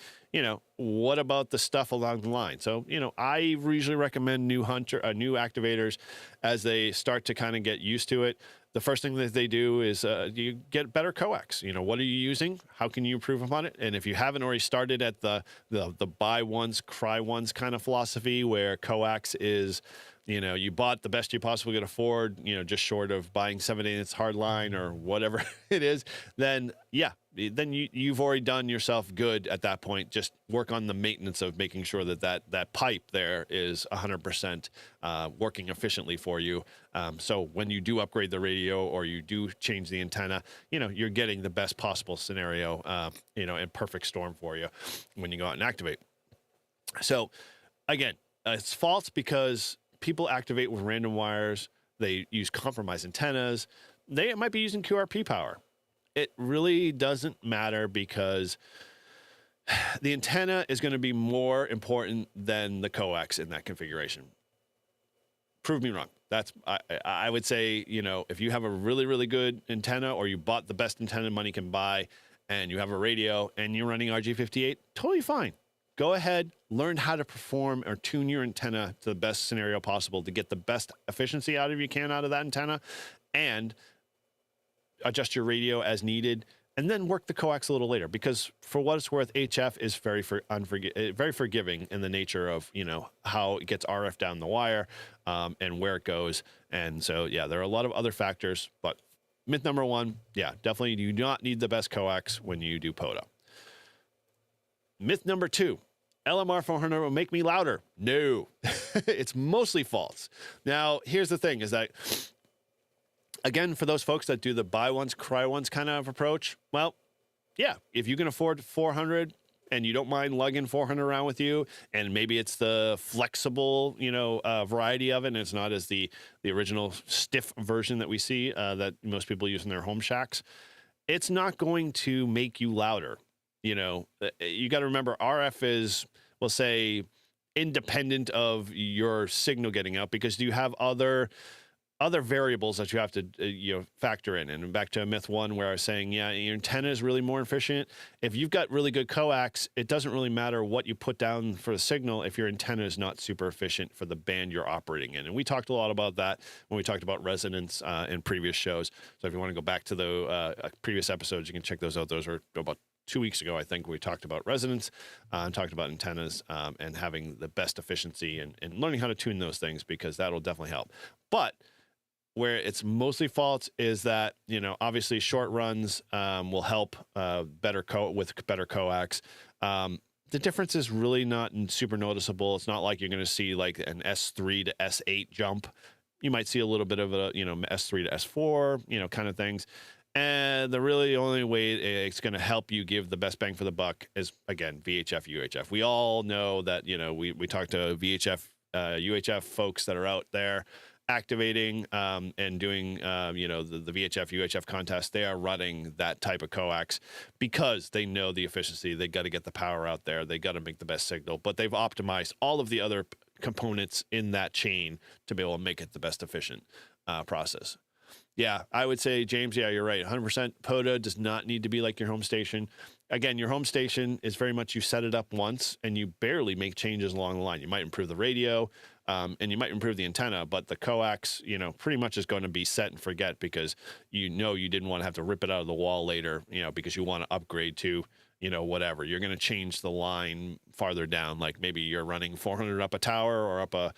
what about the stuff along the line? So, I usually recommend new activators as they start to kind of get used to it. The first thing that they do is you get better coax. What are you using? How can you improve upon it? And if you haven't already started at the buy once, cry once kind of philosophy, where coax is, you bought the best you possibly could afford, just short of buying 7/8 hardline or whatever it is, then yeah, then you've already done yourself good at that point. Just work on the maintenance of making sure that pipe there is 100% working efficiently for you. So when you do upgrade the radio or you do change the antenna, you're getting the best possible scenario, and perfect storm for you when you go out and activate. So again, it's false because people activate with random wires. They use compromised antennas. They might be using QRP power. It really doesn't matter because the antenna is going to be more important than the coax in that configuration. Prove me wrong. I would say, if you have a really, really good antenna or you bought the best antenna money can buy and you have a radio and you're running RG58, totally fine. Go ahead, learn how to perform or tune your antenna to the best scenario possible to get the best efficiency out of that antenna, and adjust your radio as needed, and then work the coax a little later. Because for what it's worth, HF is very forgiving in the nature of how it gets RF down the wire and where it goes. And so yeah, there are a lot of other factors, but myth number one, yeah, definitely you do not need the best coax when you do POTA. Myth number two, LMR 400 will make me louder. No, it's mostly false. Now, here's the thing is that, again, for those folks that do the buy once, cry once kind of approach, well, yeah, if you can afford 400 and you don't mind lugging 400 around with you, and maybe it's the flexible, variety of it, and it's not as the original stiff version that we see that most people use in their home shacks, it's not going to make you louder. You got to remember RF is, we'll say, independent of your signal getting out, because you have other variables that you have to factor in. And back to myth one, where I was saying, yeah, your antenna is really more efficient. If you've got really good coax, it doesn't really matter what you put down for the signal if your antenna is not super efficient for the band you're operating in. And we talked a lot about that when we talked about resonance in previous shows. So if you want to go back to the previous episodes, you can check those out. Those are about 2 weeks ago, I think, we talked about resonance and talked about antennas and having the best efficiency and learning how to tune those things, because that'll definitely help. But where it's mostly false is that, obviously short runs will help with better coax. The difference is really not super noticeable. It's not like you're going to see like an S3 to S8 jump. You might see a little bit of a, S3 to S4, kind of things. And the really only way it's going to help you give the best bang for the buck is, again, VHF, UHF. We all know that, we talk to VHF, UHF folks that are out there activating and doing, the VHF, UHF contest. They are running that type of coax because they know the efficiency. They got to get the power out there. They got to make the best signal. But they've optimized all of the other components in that chain to be able to make it the best efficient process. Yeah, I would say, James, yeah, you're right. 100% POTA does not need to be like your home station. Again, your home station is very much you set it up once and you barely make changes along the line. You might improve the radio and you might improve the antenna, but the coax, pretty much is going to be set and forget, because you didn't want to have to rip it out of the wall later, because you want to upgrade to whatever. You're going to change the line farther down. Like maybe you're running 400 up a tower or up a,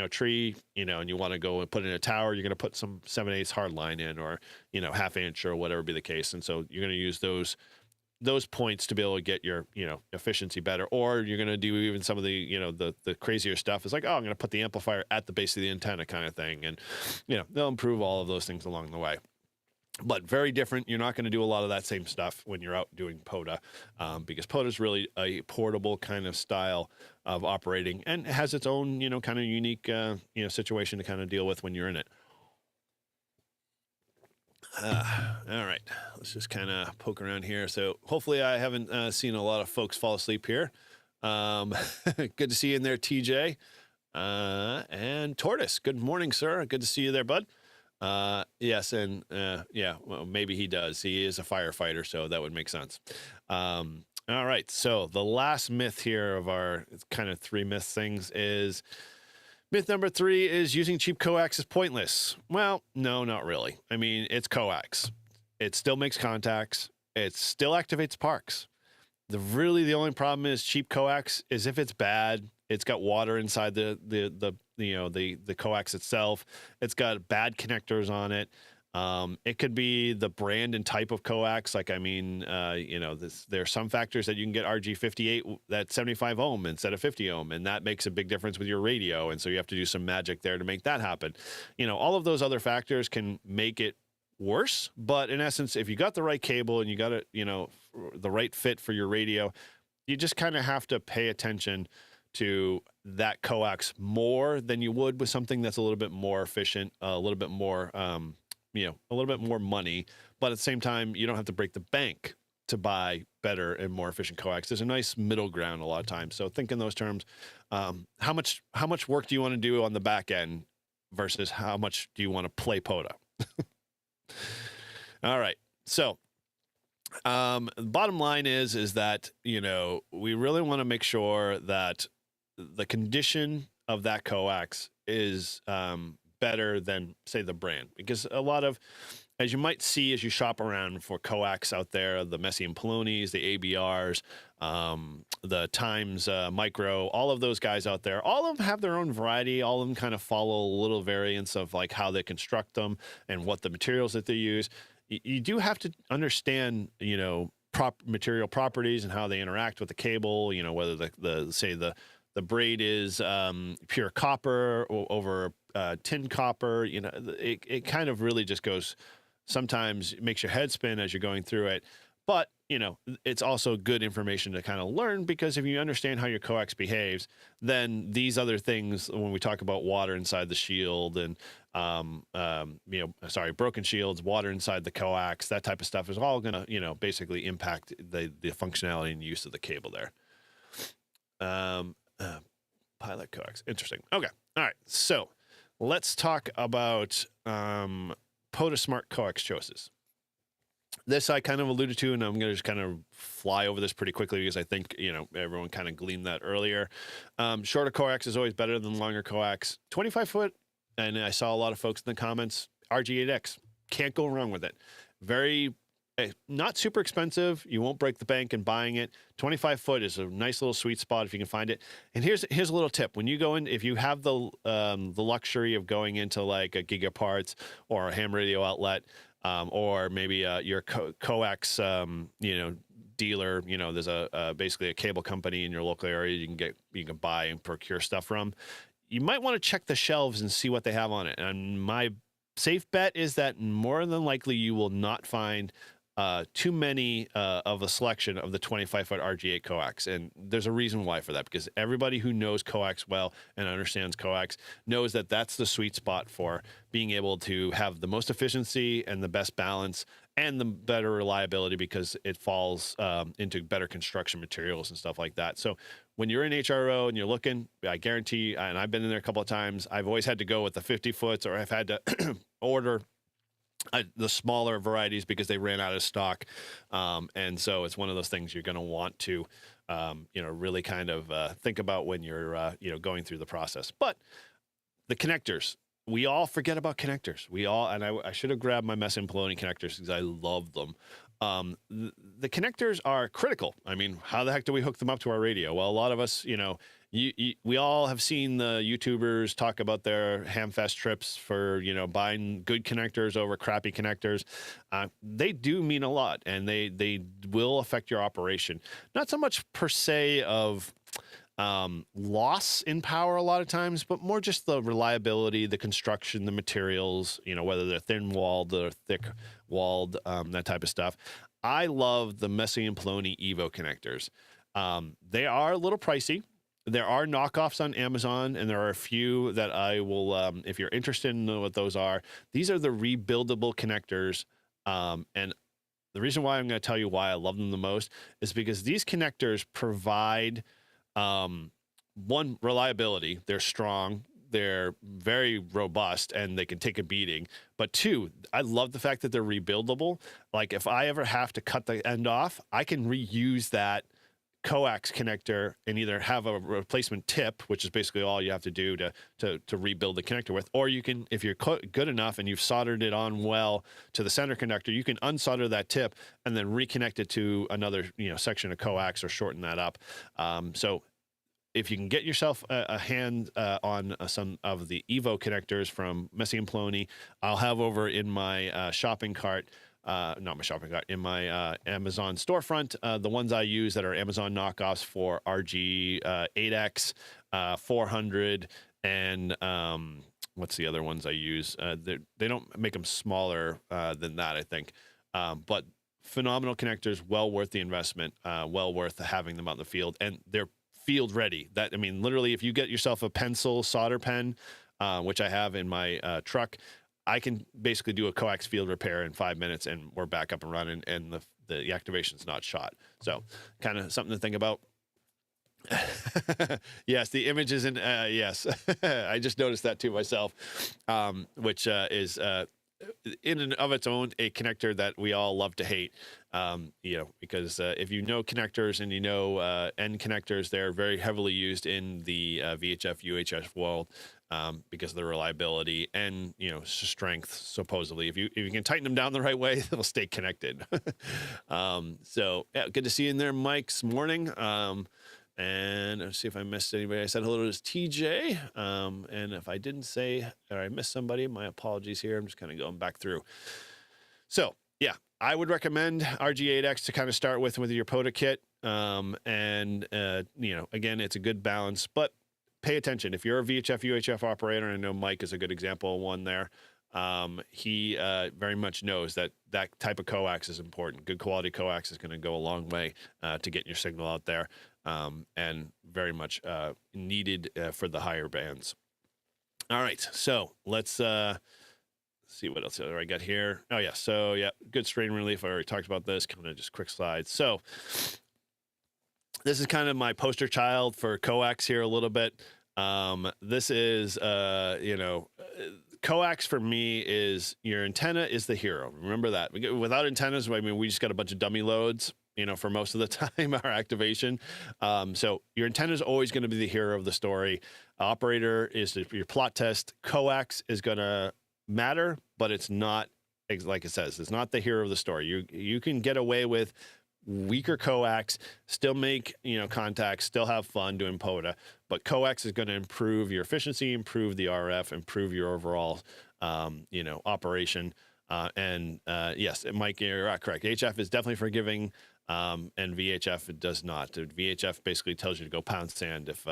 tree, and you want to go and put in a tower, you're going to put some 7/8 hard line in, or, half inch or whatever be the case. And so you're going to use those points to be able to get your, efficiency better. Or you're going to do even some of the, the crazier stuff is like, oh, I'm going to put the amplifier at the base of the antenna kind of thing. And, they'll improve all of those things along the way. But very different. You're not going to do a lot of that same stuff when you're out doing POTA, because POTA is really a portable kind of style of operating, and it has its own, kind of unique, situation to kind of deal with when you're in it. All right, let's just kind of poke around here. So hopefully I haven't seen a lot of folks fall asleep here. Good to see you in there, TJ. And Tortoise, good morning, sir. Good to see you there, bud. Yes, and yeah, well, maybe he does. He is a firefighter, so that would make sense. All right, so the last myth here of our kind of 3 myth things is myth number 3 is using cheap coax is pointless. Well, no, not really. I mean, it's coax. It still makes contacts. It still activates parks. The only problem is cheap coax is if it's bad, it's got water inside the coax itself. It's got bad connectors on it. It could be the brand and type of coax. Like, I mean, there are some factors that you can get RG58 that's 75 ohm instead of 50 ohm, and that makes a big difference with your radio. And so you have to do some magic there to make that happen. All of those other factors can make it worse. But in essence, if you got the right cable and you got it, the right fit for your radio, you just kind of have to pay attention to that coax more than you would with something that's a little bit more efficient, a little bit more, a little bit more money, but at the same time, you don't have to break the bank to buy better and more efficient coax. There's a nice middle ground a lot of times. So think in those terms. How much work do you want to do on the back end versus how much do you want to play POTA? All right. So bottom line is that, we really want to make sure that the condition of that coax is better than, say, the brand, because a lot of, as you might see as you shop around for coax out there, the Messi and Polonies, the ABRs, the Times Micro, all of those guys out there, all of them have their own variety. All of them kind of follow a little variance of like how they construct them and what the materials that they use. You do have to understand, material properties and how they interact with the cable, whether the braid is pure copper over tin copper, it kind of really just goes, sometimes it makes your head spin as you're going through it. But, it's also good information to kind of learn, because if you understand how your coax behaves, then these other things, when we talk about water inside the shield and, broken shields, water inside the coax, that type of stuff is all going to, basically impact the functionality and use of the cable there. Pilot coax. Interesting. Okay. All right. So let's talk about POTA Smart coax choices. This I kind of alluded to, and I'm going to just kind of fly over this pretty quickly because I think, everyone kind of gleaned that earlier. Shorter coax is always better than longer coax. 25 foot, and I saw a lot of folks in the comments, RG8X. Can't go wrong with it. Very, not super expensive. You won't break the bank in buying it. 25 foot is a nice little sweet spot if you can find it. And here's a little tip. When you go in, if you have the luxury of going into like a Gigaparts or a ham radio outlet, or maybe your coax, dealer, there's basically a cable company in your local area you can buy and procure stuff from. You might want to check the shelves and see what they have on it. And my safe bet is that more than likely you will not find too many of a selection of the 25-foot RG8 coax. And there's a reason why for that, because everybody who knows coax well and understands coax knows that that's the sweet spot for being able to have the most efficiency and the best balance and the better reliability, because it falls into better construction materials and stuff like that. So when you're in HRO and you're looking, I guarantee, and I've been in there a couple of times, I've always had to go with the 50 foots, or I've had to order the smaller varieties because they ran out of stock. And so it's one of those things you're going to want to, really kind of think about when you're, going through the process. But the connectors, we all forget about connectors. And I should have grabbed my Messi and Poloni connectors because I love them. the connectors are critical. I mean, how the heck do we hook them up to our radio? Well, a lot of us, we all have seen the YouTubers talk about their Hamfest trips for, buying good connectors over crappy connectors. They do mean a lot, and they will affect your operation. Not so much per se of loss in power a lot of times, but more just the reliability, the construction, the materials, whether they're thin-walled or thick-walled, that type of stuff. I love the Messi and Poloni Evo connectors. They are a little pricey. There are knockoffs on Amazon, and there are a few that I will, if you're interested in knowing what those are, these are the rebuildable connectors. And the reason why I'm going to tell you why I love them the most is because these connectors provide, one, reliability. They're strong. They're very robust, and they can take a beating. But two, I love the fact that they're rebuildable. Like if I ever have to cut the end off, I can reuse that coax connector and either have a replacement tip, which is basically all you have to do to rebuild the connector with, or you can, if you're good enough and you've soldered it on well to the center conductor, you can unsolder that tip and then reconnect it to another section of coax or shorten that up. So if you can get yourself a hand on some of the Evo connectors from Messi and Poloni, I'll have over in my shopping cart. Not my shopping cart, in my Amazon storefront, the ones I use that are Amazon knockoffs for RG8X, 400, and what's the other ones I use? They don't make them smaller than that, I think. But phenomenal connectors, well worth the investment, well worth having them out in the field, and they're field ready. That, I mean, literally, if you get yourself a pencil solder pen, which I have in my truck, I can basically do a coax field repair in 5 minutes, and we're back up and running, and the activation's not shot. So, kind of something to think about. Yes, the image is in. Yes, I just noticed that too myself, which is in and of its own a connector that we all love to hate. Because if you know connectors and end connectors, they're very heavily used in the VHF, UHF world. Because of the reliability and strength, supposedly. If you can tighten them down the right way, they'll stay connected. So yeah, good to see you in there, Mike, this morning. And let's see if I missed anybody. I said hello to TJ. And if I didn't say or I missed somebody, my apologies here. I'm just kind of going back through. So yeah, I would recommend RG8X to kind of start with your POTA kit. Again, it's a good balance, but pay attention. If you're a VHF, UHF operator, and I know Mike is a good example of one there, he very much knows that type of coax is important. Good quality coax is going to go a long way to getting your signal out there, and very much needed for the higher bands. All right, so let's see what else I got here. Oh, yeah, so yeah, good strain relief. I already talked about this, kind of just quick slides. So this is kind of my poster child for coax here a little bit. This is, coax for me is your antenna is the hero. Remember that. Without antennas, I mean, we just got a bunch of dummy loads, for most of the time, our activation. So your antenna is always going to be the hero of the story. Operator is your plot test. Coax is going to matter, but it's not, like it says, it's not the hero of the story. You can get away with weaker coax, still make contacts, still have fun doing POTA, but coax is going to improve your efficiency, improve the RF, improve your overall operation. Yes, Mike, you're correct. HF is definitely forgiving, and VHF does not. VHF basically tells you to go pound sand if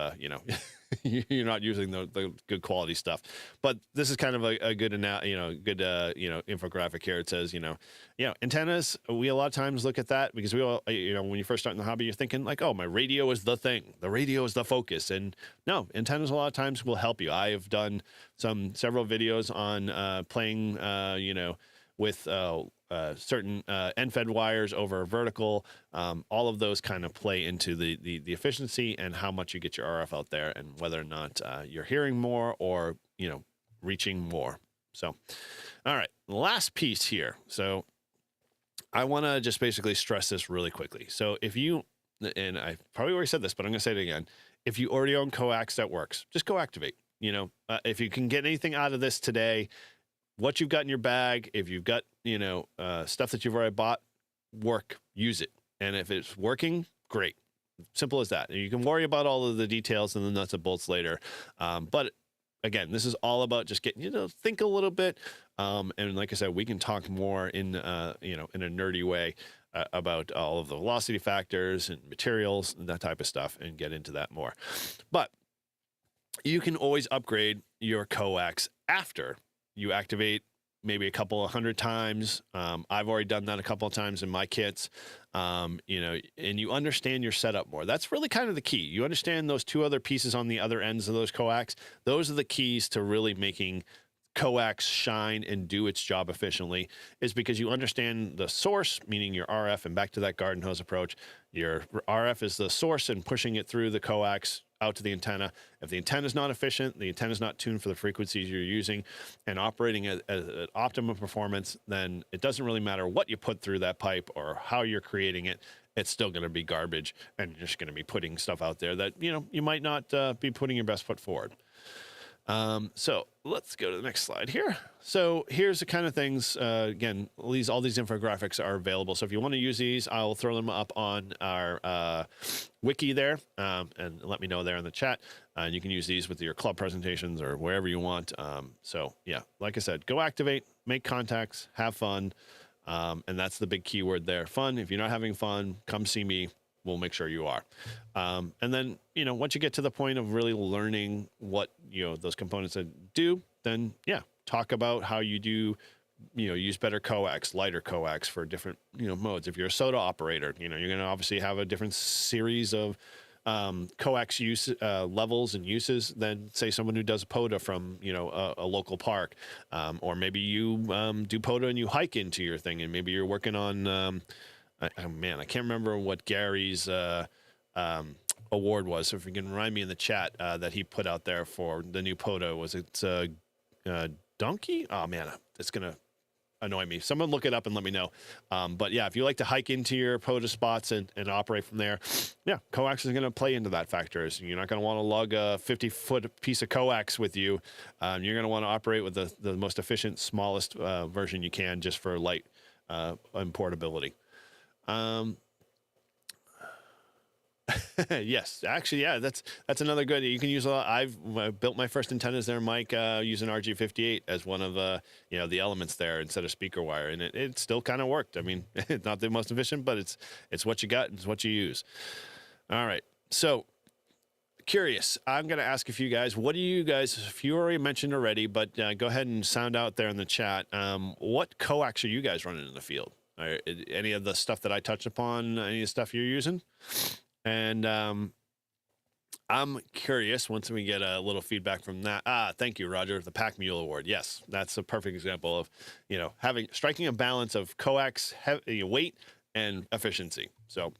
you're not using the good quality stuff. But this is kind of a good infographic here. It says antennas. We a lot of times look at that because we all when you first start in the hobby, you're thinking like, oh, my radio is the thing. The radio is the focus. And no, antennas a lot of times will help you. I have done several videos on playing with certain end-fed wires over vertical. All of those kind of play into the efficiency and how much you get your RF out there, and whether or not you're hearing more or reaching more. So, all right, last piece here. So I want to just basically stress this really quickly. So if you, and I probably already said this, but I'm going to say it again. If you already own coax that works, just go activate. If you can get anything out of this today, what you've got in your bag, if you've got, stuff that you've already bought, work, use it. And if it's working, great. Simple as that. And you can worry about all of the details and the nuts and bolts later. But again, this is all about just getting you to think a little bit. And like I said, we can talk more in in a nerdy way about all of the velocity factors and materials and that type of stuff, and get into that more. But you can always upgrade your coax after you activate maybe a couple of 100 times. I've already done that a couple of times in my kits. And you understand your setup more. That's really kind of the key. You understand those two other pieces on the other ends of those coax. Those are the keys to really making coax shine and do its job efficiently, is because you understand the source, meaning your RF, and back to that garden hose approach. Your RF is the source and pushing it through the coax out to the antenna. If the antenna is not efficient, the antenna is not tuned for the frequencies you're using and operating at optimum performance, then it doesn't really matter what you put through that pipe or how you're creating it. It's still going to be garbage, and you're just going to be putting stuff out there that, you might not be putting your best foot forward. So let's go to the next slide here. So here's the kind of things, again, all these infographics are available. So if you want to use these, I'll throw them up on our wiki there, and let me know there in the chat. And you can use these with your club presentations or wherever you want. So yeah, like I said, go activate, make contacts, have fun. And that's the big keyword there, fun. If you're not having fun, come see me. We'll make sure you are. And then, once you get to the point of really learning what, those components do, then yeah, talk about how you do, use better coax, lighter coax for different, modes. If you're a SOTA operator, you're going to obviously have a different series of coax use levels and uses than, say, someone who does POTA from, a local park. Or maybe you do POTA and you hike into your thing, and maybe you're working on... I can't remember what Gary's award was. So if you can remind me in the chat that he put out there for the new POTA, was it donkey? Oh man, it's gonna annoy me. Someone look it up and let me know. But yeah, if you like to hike into your POTA spots and operate from there, yeah, coax is gonna play into that factor. So you're not gonna want to lug a 50-foot piece of coax with you. You're gonna want to operate with the most efficient, smallest version you can, just for light and portability. Yes, actually, yeah, that's another good. You can use a lot. I've built my first antennas there, Mike, using RG58 as one of the elements there instead of speaker wire, and it still kind of worked. I mean, it's not the most efficient, but it's what you got and it's what you use. All right, so curious. I'm going to ask a few guys. What do you guys? If you already mentioned already, but go ahead and sound out there in the chat. What coax are you guys running in the field? Any of the stuff that I touched upon, any of the stuff you're using? And I'm curious, once we get a little feedback from that. Thank you, Roger, the Pack Mule Award. Yes, that's a perfect example of, striking a balance of coax, weight, and efficiency. So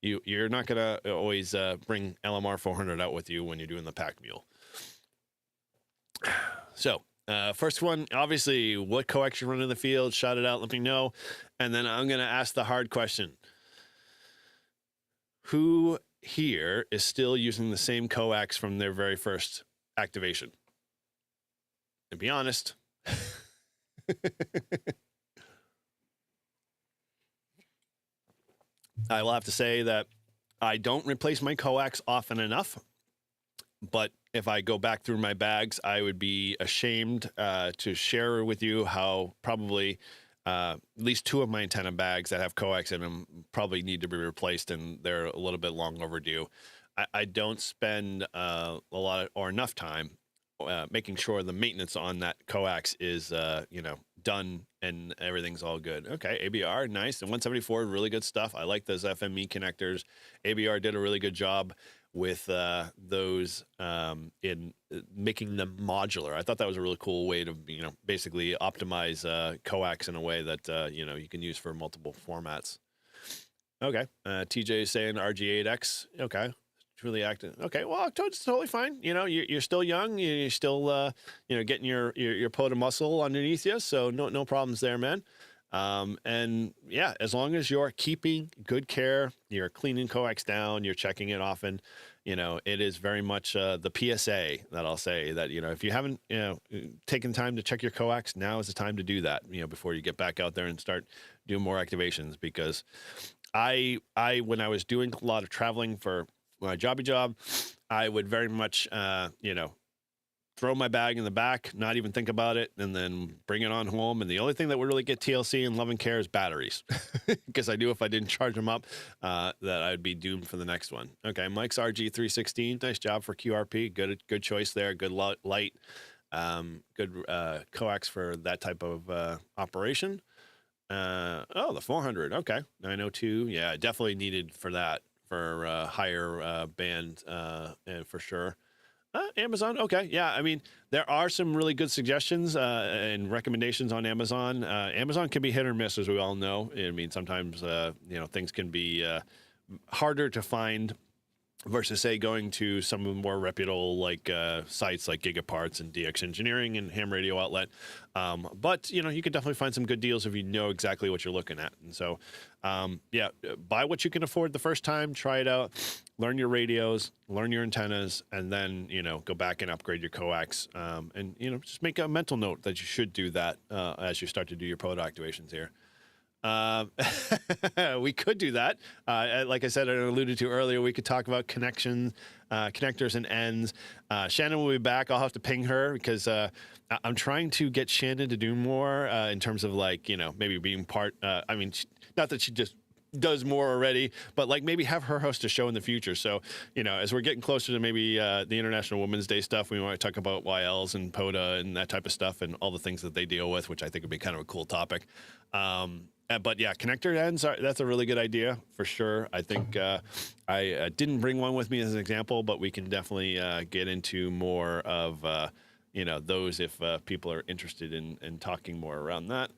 you're not going to always bring LMR 400 out with you when you're doing the Pack Mule. So... first one, obviously, what coax you run in the field, shout it out, let me know. And then I'm going to ask the hard question. Who here is still using the same coax from their very first activation? And be honest. I will have to say that I don't replace my coax often enough. But if I go back through my bags, I would be ashamed to share with you how probably at least two of my antenna bags that have coax in them probably need to be replaced, and they're a little bit long overdue. I don't spend a lot or enough time making sure the maintenance on that coax is done and everything's all good. Okay, ABR, nice. And 174, really good stuff. I like those FME connectors. ABR did a really good job with those in making them modular. I thought that was a really cool way to, basically optimize coax in a way that, you can use for multiple formats. Okay. TJ is saying RG8X. Okay. It's really active. Okay. Well, it's totally fine. You're still young. You're still, getting your POTA muscle underneath you. So no problems there, man. And yeah, as long as you're keeping good care, you're cleaning coax down, you're checking it often, it is very much the PSA that I'll say that, if you haven't, taken time to check your coax, now is the time to do that, before you get back out there and start doing more activations. Because when I was doing a lot of traveling for my job, I would very much, throw my bag in the back, not even think about it, and then bring it on home. And the only thing that would really get TLC and love and care is batteries, because I knew if I didn't charge them up, that I'd be doomed for the next one. Okay, Mike's RG316, nice job for QRP. Good choice there. Good light, good coax for that type of operation. The 400. Okay, 902. Yeah, definitely needed for that, for higher band, and for sure. Amazon. Okay. Yeah. I mean, there are some really good suggestions and recommendations on Amazon. Amazon can be hit or miss, as we all know. I mean, sometimes, things can be harder to find versus, say, going to some of the more reputable sites like Gigaparts and DX Engineering and Ham Radio Outlet. But you can definitely find some good deals if you know exactly what you're looking at. And so, buy what you can afford the first time, try it out, learn your radios, learn your antennas, and then, go back and upgrade your coax. And, just make a mental note that you should do that as you start to do your POTA activations here. We could do that. Like I said, I alluded to earlier, we could talk about connectors and ends. Shannon will be back. I'll have to ping her because I'm trying to get Shannon to do more in terms of maybe being part. Not that she just does more already, but maybe have her host a show in the future. So, as we're getting closer to maybe the International Women's Day stuff, we want to talk about YLs and POTA and that type of stuff and all the things that they deal with, which I think would be kind of a cool topic. But yeah, connector ends, that's a really good idea for sure. I think I didn't bring one with me as an example, but we can definitely get into more of, those if people are interested in talking more around that.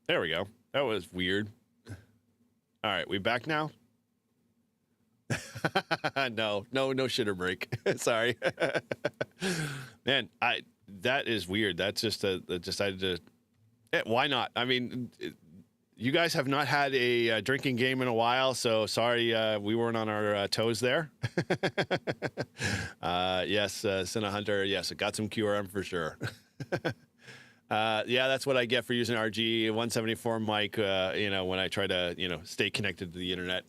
There we go. That was weird. All right, we back now? No shitter break. Sorry. Man, that is weird. That's just decided to. Why not? I mean, you guys have not had a drinking game in a while, so sorry we weren't on our toes there. Yes, Cinna Hunter. Yes, it got some QRM for sure. Yeah, that's what I get for using RG 174 mic, when I try to, stay connected to the internet.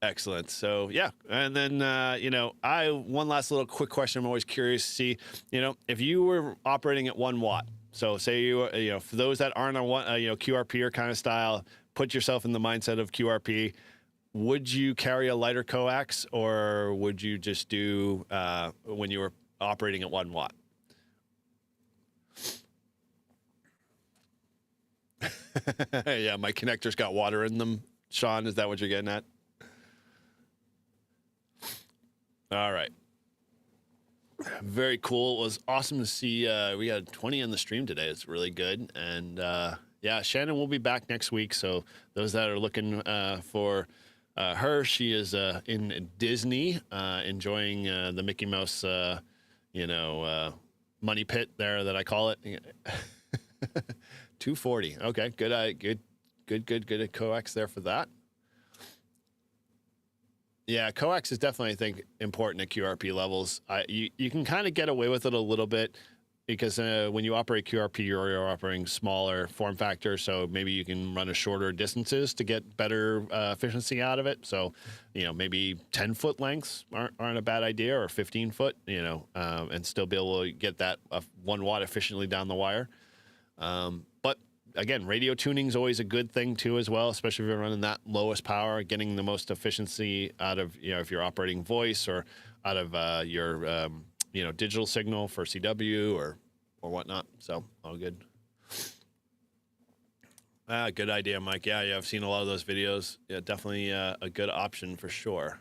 Excellent. So, yeah. And then, one last little quick question. I'm always curious to see, if you were operating at 1 watt. So say for those that aren't on one, QRP or kind of style, put yourself in the mindset of QRP. Would you carry a lighter coax, or would you just do, when you were operating at 1 watt? Yeah, my connector's got water in them. Sean, is that what you're getting at? All right. Very cool. It was awesome to see. We had 20 on the stream today. It's really good. And yeah, Shannon will be back next week. So those that are looking for her, she is in Disney, enjoying the Mickey Mouse money pit there that I call it. 240. Okay, good at coax there for that. Yeah, coax is definitely, I think, important at QRP levels. You can kind of get away with it a little bit because when you operate QRP, you're operating smaller form factor, so maybe you can run a shorter distances to get better efficiency out of it. So, maybe 10-foot lengths aren't a bad idea, or 15-foot, and still be able to get that 1 watt efficiently down the wire. But again, radio tuning is always a good thing too, as well, especially if you're running that lowest power, getting the most efficiency out of, if you're operating voice or out of your digital signal for CW or whatnot. So all good. Good idea, Mike. Yeah, I've seen a lot of those videos. Yeah, definitely a good option for sure.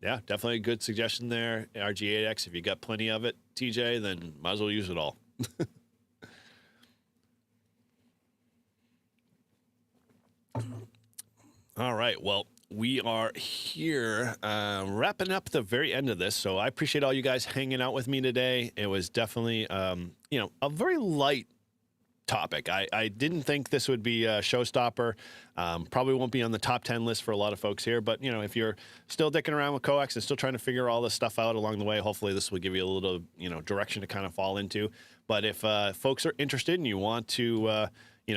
Yeah, definitely a good suggestion there. RG8X, if you got plenty of it, TJ, then might as well use it all. All right, well, we are here wrapping up the very end of this. So I appreciate all you guys hanging out with me today. It was definitely, a very light topic. I didn't think this would be a showstopper. Probably won't be on the top 10 list for a lot of folks here, but if you're still dicking around with coax and still trying to figure all this stuff out along the way, hopefully this will give you a little, direction to kind of fall into. But if folks are interested and you want to,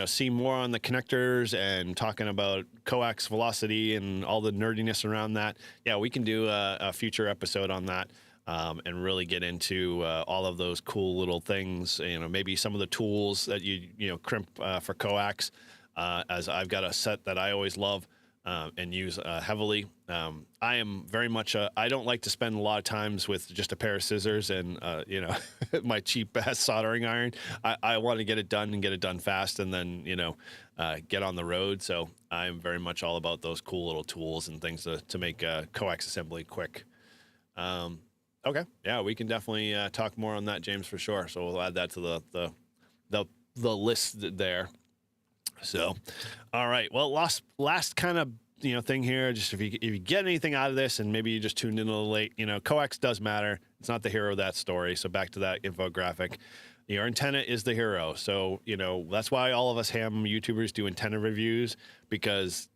see more on the connectors and talking about coax velocity and all the nerdiness around that, yeah, we can do a future episode on that. And really get into all of those cool little things, maybe some of the tools that you crimp for coax, as I've got a set that I always love and use heavily. I am very much I don't like to spend a lot of times with just a pair of scissors and my cheap ass soldering iron. I want to get it done and get it done fast, and then get on the road. So I'm very much all about those cool little tools and things to make coax assembly quick. Okay. Yeah, we can definitely talk more on that, James, for sure. So we'll add that to the list there. So, all right. Well, last kind of thing here. Just if you get anything out of this, and maybe you just tuned in a little late, coax does matter. It's not the hero of that story. So back to that infographic. Your antenna is the hero. So that's why all of us ham YouTubers do antenna reviews, because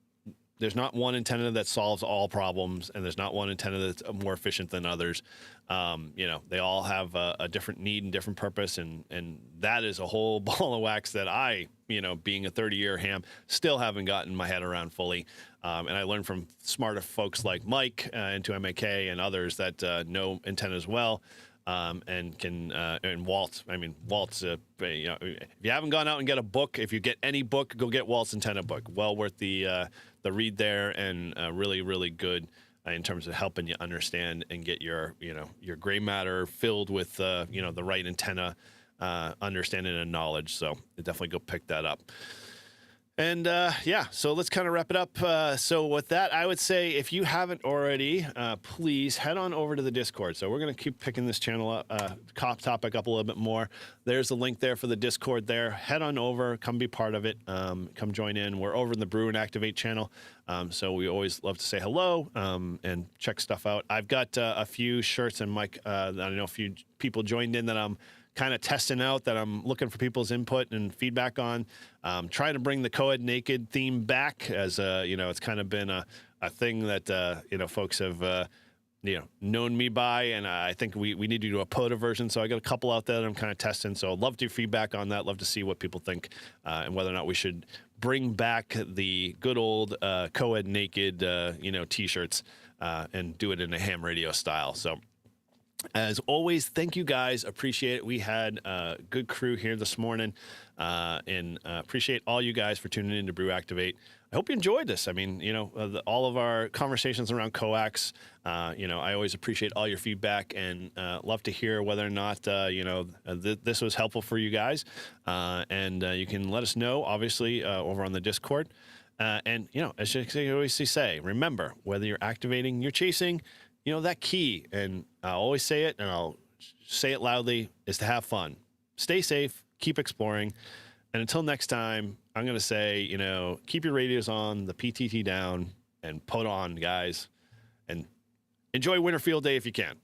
there's not one antenna that solves all problems, and there's not one antenna that's more efficient than others. They all have a different need and different purpose, and that is a whole ball of wax that I, being a 30-year ham, still haven't gotten my head around fully. And I learned from smarter folks like Mike into MAK and others that know antennas well. And can and Walt. I mean, Walt's. If you haven't gone out and get a book, if you get any book, go get Walt's antenna book. Well worth the read there, and really, really good in terms of helping you understand and get your gray matter filled with the right antenna understanding and knowledge. So definitely go pick that up. And so let's kind of wrap it up. So with that, I would say if you haven't already, please head on over to the Discord. So we're going to keep picking this channel up, topic up a little bit more. There's a link there for the Discord there. Head on over, come be part of it, come join in. We're over in the Brew and Activate channel. So we always love to say hello and check stuff out. I've got a few shirts, and Mike, I know a few people joined in that I'm kind of testing out, that I'm looking for people's input and feedback on. Trying to bring the co-ed naked theme back, as it's kind of been a thing that folks have known me by, and I think we need to do a POTA version. So I got a couple out there that I'm kind of testing. So I'd love your feedback on that. Love to see what people think and whether or not we should bring back the good old co-ed naked t-shirts and do it in a ham radio style. So as always, thank you guys. Appreciate it. We had a good crew here this morning, and appreciate all you guys for tuning in to Brew Activate. I hope you enjoyed this. I mean, all of our conversations around coax, I always appreciate all your feedback, and love to hear whether or not, this was helpful for you guys. And you can let us know, obviously, over on the Discord. And, as you always say, remember, whether you're activating, you're chasing, that key, and I'll always say it, and I'll say it loudly, is to have fun. Stay safe, keep exploring, and until next time, I'm going to say, keep your radios on, the PTT down, and POTA on, guys, and enjoy Winter Field Day if you can.